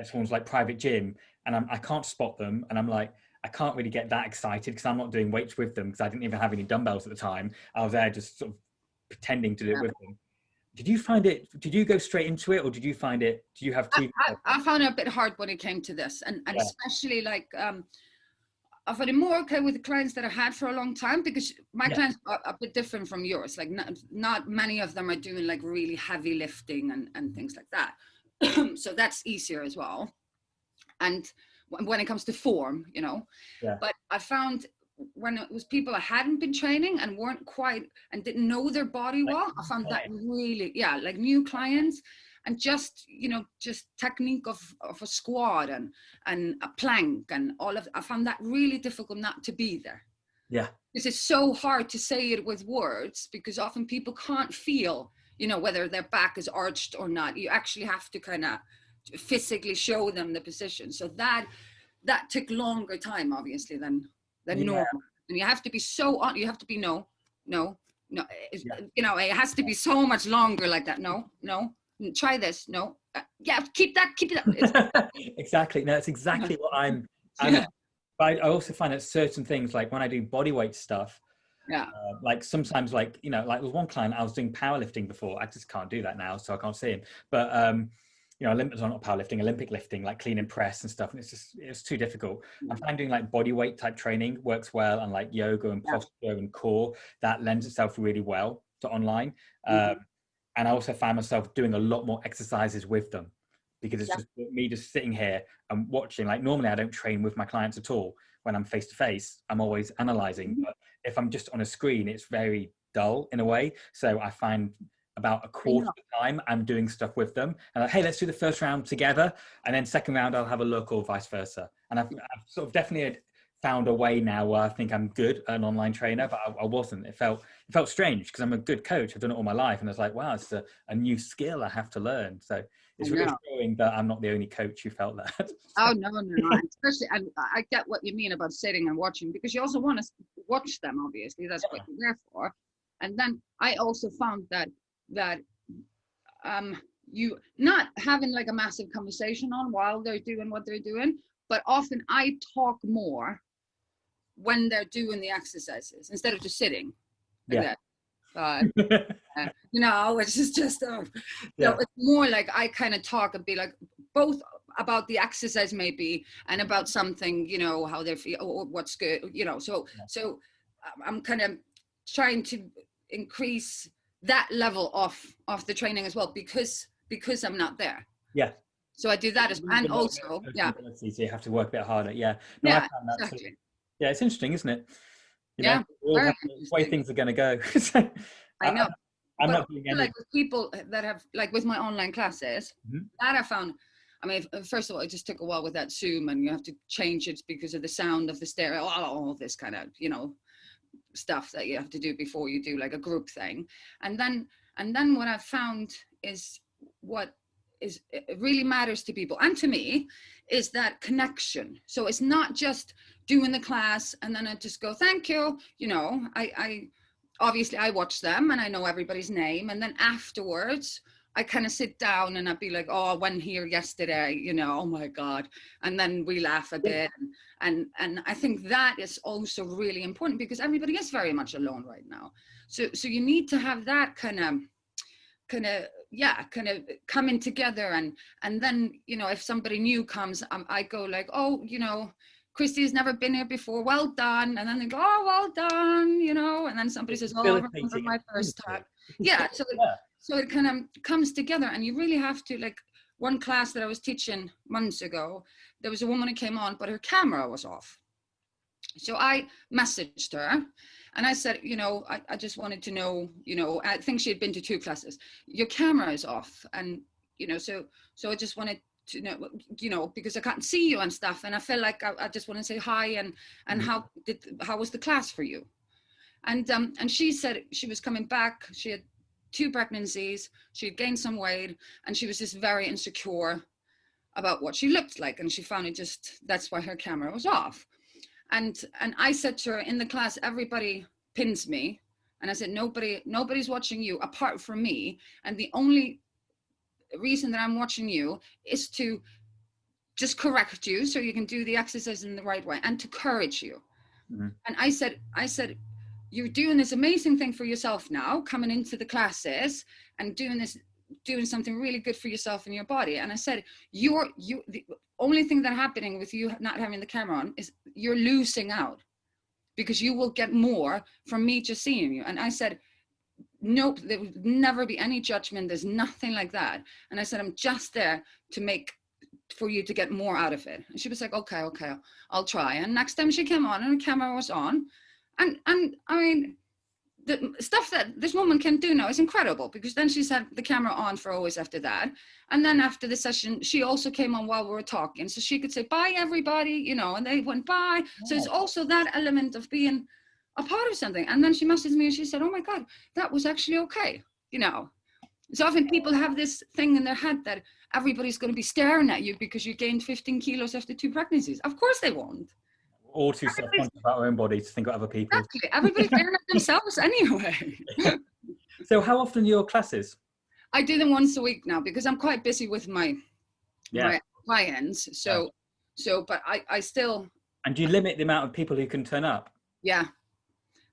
Speaker 2: someone's like private gym and I can't spot them. And I'm like, I can't really get that excited because I'm not doing weights with them because I didn't even have any dumbbells at the time. I was there just sort of pretending to do it with them. Did you go straight into it, or did you have TV?
Speaker 3: I found it a bit hard when it came to this, and especially like I found it more okay with the clients that I had for a long time, because my clients are a bit different from yours. Like not many of them are doing like really heavy lifting and things like that. So that's easier as well. And when it comes to form, you know, but I found when it was people I hadn't been training and weren't quite and didn't know their body well, I found that really, like new clients, and just, you know, just technique of a squat and a plank and all of, I found that really difficult not to be there. Yeah. Because it's so hard to say it with words, because often people can't feel, you know, whether their back is arched or not. You actually have to kind of physically show them the position. So that took longer time, obviously, than normal. And you have to be so on, you have to be you know, it has to be so much longer like that. No, try this. No, keep that.
Speaker 2: Exactly. No, that's exactly what I'm I also find that certain things, like when I do body weight stuff, like sometimes, like, you know, like with one client I was doing powerlifting before. I just can't do that now, so I can't see him. But you know, not powerlifting, Olympic lifting, like clean and press and stuff. And it's too difficult. I find doing like body weight type training works well, and like yoga and posture and core, that lends itself really well to online. And I also find myself doing a lot more exercises with them, because it's just me just sitting here and watching. Like normally I don't train with my clients at all. When I'm face to face, I'm always analyzing. But if I'm just on a screen, it's very dull in a way. So I find about a quarter of the time I'm doing stuff with them, and like, hey, let's do the first round together, and then second round I'll have a look, or vice versa. And I've sort of definitely found a way now where I think I'm good, an online trainer, but I wasn't. It felt strange because I'm a good coach. I've done it all my life. And I was like, wow, it's a new skill I have to learn. So it's reassuring that I'm not the only coach who felt that.
Speaker 3: Oh, no. Especially, and I get what you mean about sitting and watching, because you also want to watch them, obviously. That's what you're there for. And then I also found that you not having like a massive conversation on while they're doing what they're doing, but often I talk more when they're doing the exercises instead of just sitting like that. Which is just so it's more like I kind of talk and be like both about the exercise maybe and about something, how they feel or what's good, so I'm kind of trying to increase that level of the training as well, because I'm not there. So I do that and also
Speaker 2: so you have to work a bit harder. I found that
Speaker 3: exactly.
Speaker 2: It's interesting, isn't it? We all have the way things are going to go.
Speaker 3: I know.
Speaker 2: I'm
Speaker 3: but
Speaker 2: not doing any.
Speaker 3: Like with people that have, like with my online classes, that I found, I mean, first of all, it just took a while with that Zoom, and you have to change it because of the sound of the stereo, all this kind of, stuff that you have to do before you do like a group thing. And then what I've found is what is it really matters to people and to me is that connection. So it's not just doing the class and then I just go, thank you. I obviously I watch them and I know everybody's name. And then afterwards, I kind of sit down and I'd be like, oh, I went here yesterday, oh my God. And then we laugh a bit. And I think that is also really important because everybody is very much alone right now. So you need to have that kind of coming together. And then, if somebody new comes, I go like, oh, Christy has never been here before. Well done. And then they go, oh, well done, and then somebody says, oh, I remember my first time. So it kind of comes together, and you really have to, like one class that I was teaching months ago, there was a woman who came on, but her camera was off. So I messaged her and I said, I just wanted to know, I think she had been to 2 classes. Your camera is off. And, so I just wanted to know, because I can't see you and stuff. And I felt like I just want to say hi and how was the class for you? And she said she was coming back. She had 2 pregnancies. She had gained some weight and she was just very insecure about what she looked like. And she found that's why her camera was off. And I said to her in the class, everybody pins me. And I said, nobody's watching you apart from me. And the only reason that I'm watching you is to just correct you so you can do the exercise in the right way and to encourage you. Mm-hmm. And I said, you're doing this amazing thing for yourself now, coming into the classes and doing something really good for yourself and your body. And I said, the only thing that's happening with you not having the camera on is you're losing out because you will get more from me just seeing you. And I said, nope, there would never be any judgment. There's nothing like that. And I said, I'm just there for you to get more out of it. And she was like, okay, I'll try. And next time she came on and the camera was on. And I mean, the stuff that this woman can do now is incredible because then she's had the camera on for always after that. And then after the session, she also came on while we were talking. So she could say, bye, everybody, and they went bye. Yeah. So it's also that element of being a part of something. And then she messaged me and she said, oh my God, that was actually okay. So often people have this thing in their head that everybody's going to be staring at you because you gained 15 kilos after 2 pregnancies. Of course they won't.
Speaker 2: Or too self-conscious about our own body to think of other people.
Speaker 3: Exactly. Everybody's staring at themselves anyway.
Speaker 2: So how often are your classes?
Speaker 3: I do them once a week now because I'm quite busy with my clients. But I still. And
Speaker 2: do you limit the amount of people who can turn up?
Speaker 3: Yeah.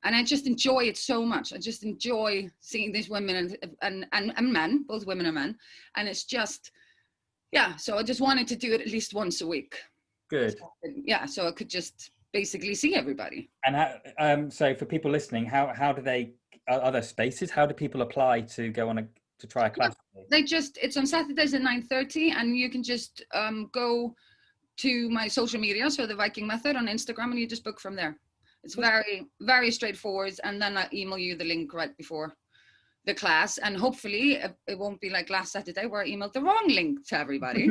Speaker 3: And I just enjoy it so much. I just enjoy seeing these women and men, both women and men. And it's just, so I just wanted to do it at least once a week.
Speaker 2: Good.
Speaker 3: So I could just basically see everybody.
Speaker 2: And so for people listening, how do they, are there spaces? How do people apply to go on to try a class?
Speaker 3: It's on Saturdays at 9:30 and you can just go to my social media. So the Viking Method on Instagram and you just book from there. It's very, very straightforward. And then I email you the link right before the class. And hopefully it won't be like last Saturday where I emailed the wrong link to everybody.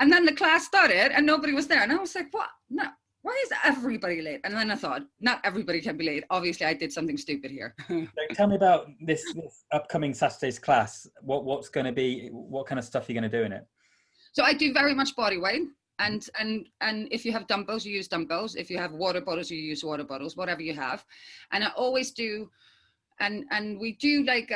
Speaker 3: And then the class started and nobody was there. And I was like, what? No, why is everybody late. And then I thought, not everybody can be late. Obviously, I did something stupid here.
Speaker 2: So tell me about this upcoming Saturday's class. What kind of stuff you're going to do in it?
Speaker 3: So I do very much body weight. And if you have dumbbells, you use dumbbells. If you have water bottles, you use water bottles, whatever you have. And I always do, and we do like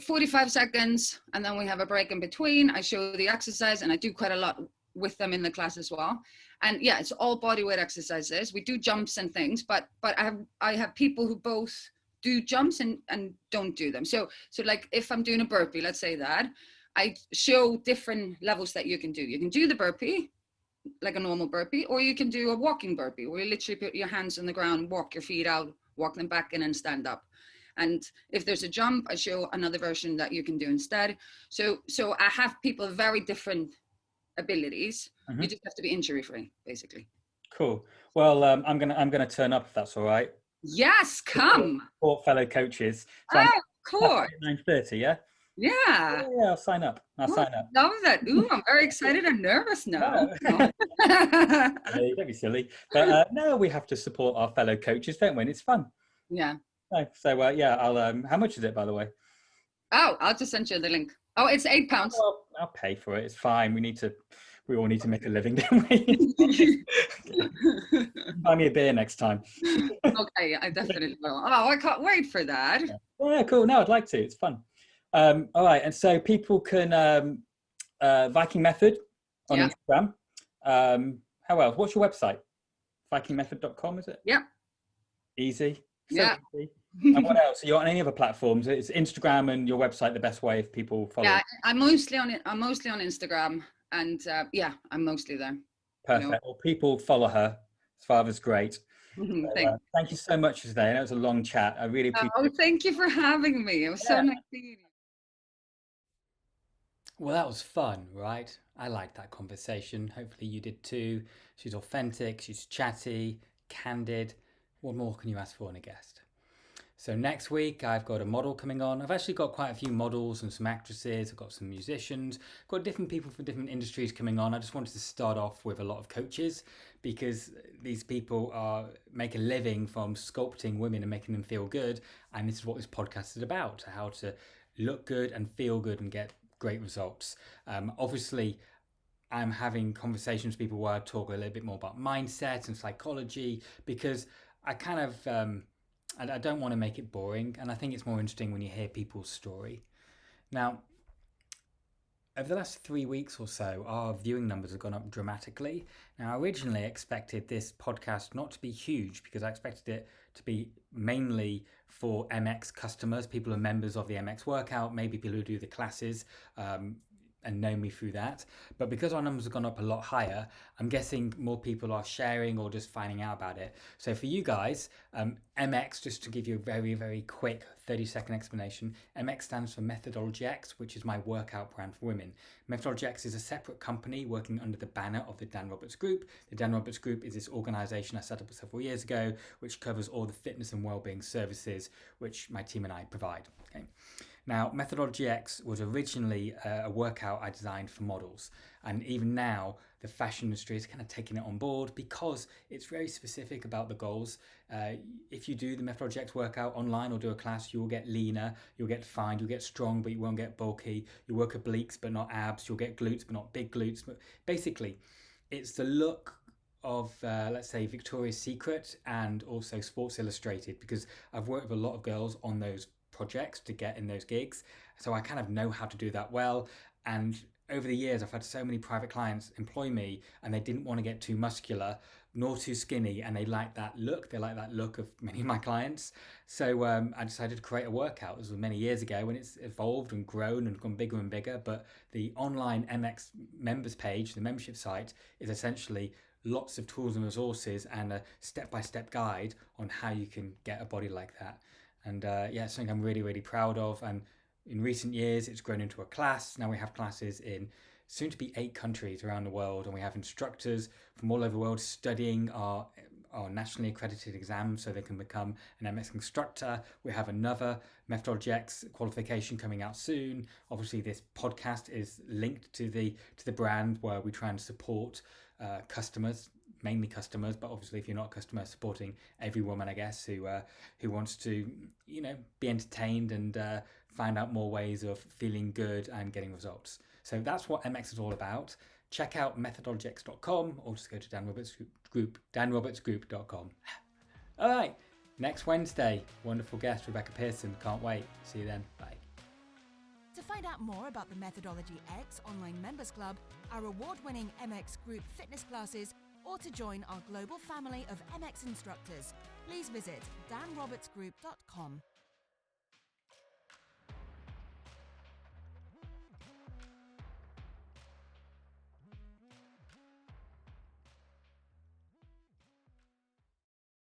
Speaker 3: 45 seconds, and then we have a break in between. I show the exercise, and I do quite a lot with them in the class as well. And yeah, it's all body weight exercises. We do jumps and things, but I have people who both do jumps and don't do them. So like if I'm doing a burpee, let's say that, I show different levels that you can do. You can do the burpee, like a normal burpee, or you can do a walking burpee, where you literally put your hands on the ground, walk your feet out, walk them back in, and stand up. And if there's a jump, I show another version that you can do instead. So I have people of very different abilities.
Speaker 2: Mm-hmm.
Speaker 3: You just have to be injury free, basically.
Speaker 2: Cool. Well, I'm gonna turn up if that's all right.
Speaker 3: Yes, come.
Speaker 2: Support fellow coaches. So
Speaker 3: of course.
Speaker 2: 9:30, yeah.
Speaker 3: Yeah.
Speaker 2: Yeah, I'll sign up. Sign up.
Speaker 3: Love that. Ooh, I'm very excited and nervous now.
Speaker 2: Don't be silly. But no, we have to support our fellow coaches, don't we? And it's fun.
Speaker 3: Yeah.
Speaker 2: So yeah, I'll. How much is it, by the way?
Speaker 3: Oh, I'll just send you the link. Oh, it's £8.
Speaker 2: Well, I'll pay for it. It's fine. We all need to make a living, don't we? Buy me a beer next time.
Speaker 3: Okay, I definitely will. Oh, I can't wait for that.
Speaker 2: Yeah, cool. No, I'd like to. It's fun. All right, and so people can Viking Method on Instagram. How else? What's your website? VikingMethod.com, is it?
Speaker 3: Yeah.
Speaker 2: Easy. So
Speaker 3: yeah.
Speaker 2: easy. And what else? Are you on any other platforms? Is Instagram and your website the best way if people follow?
Speaker 3: Yeah, I'm mostly on Instagram, and I'm mostly there.
Speaker 2: Perfect. Well, people follow her. Svava's great. So, thank you so much today. That was a long chat. I really appreciate it.
Speaker 3: Oh, thank you for having me. It was so nice seeing you.
Speaker 4: Well, that was fun, right? I liked that conversation. Hopefully you did too. She's authentic, she's chatty, candid. What more can you ask for in a guest? So next week I've got a model coming on. I've actually got quite a few models and some actresses. I've got some musicians, got different people from different industries coming on. I just wanted to start off with a lot of coaches because these people make a living from sculpting women and making them feel good. And this is what this podcast is about, how to look good and feel good and get great results. Obviously, I'm having conversations with people where I talk a little bit more about mindset and psychology because I kind of... I don't want to make it boring, and I think it's more interesting when you hear people's story. Now, over the last 3 weeks or so, our viewing numbers have gone up dramatically. Now, I originally expected this podcast not to be huge because I expected it to be mainly for MX customers, people who are members of the MX workout, maybe people who do the classes, and know me through that. But because our numbers have gone up a lot higher, I'm guessing more people are sharing or just finding out about it. So for you guys, MX, just to give you a very, very quick 30-second explanation, MX stands for Methodology X, which is my workout brand for women. Methodology X is a separate company working under the banner of the Dan Roberts Group. The Dan Roberts Group is this organization I set up several years ago, which covers all the fitness and wellbeing services which my team and I provide. Okay. Now, Methodology X was originally a workout I designed for models. And even now, the fashion industry is kind of taking it on board because it's very specific about the goals. If you do the Methodology X workout online or do a class, you will get leaner, you'll get defined, you'll get strong, but you won't get bulky. You'll work obliques, but not abs. You'll get glutes, but not big glutes. But basically, it's the look of, let's say, Victoria's Secret and also Sports Illustrated, because I've worked with a lot of girls on those projects to get in those gigs, so I kind of know how to do that well. And over the years I've had so many private clients employ me and they didn't want to get too muscular nor too skinny, and they like that look of many of my clients. So I decided to create a workout. This was many years ago, when it's evolved and grown and gone bigger and bigger. But the online MX members page, the membership site, is essentially lots of tools and resources and a step-by-step guide on how you can get a body like that. And it's something I'm really, really proud of. And in recent years, it's grown into a class. Now we have classes in soon to be 8 countries around the world. And we have instructors from all over the world studying our nationally accredited exams so they can become an MX instructor. We have another Methodology X qualification coming out soon. Obviously, this podcast is linked to the brand where we try and support customers, mainly customers, but obviously if you're not a customer, supporting every woman, I guess, who wants to, be entertained and find out more ways of feeling good and getting results. So that's what MX is all about. Check out methodologix.com or just go to danrobertsgroup.com. All right, next Wednesday, wonderful guest, Rebecca Pearson. Can't wait. See you then. Bye.
Speaker 1: To find out more about the Methodology X online members club, our award-winning MX group fitness classes, or to join our global family of MX instructors, please visit danrobertsgroup.com.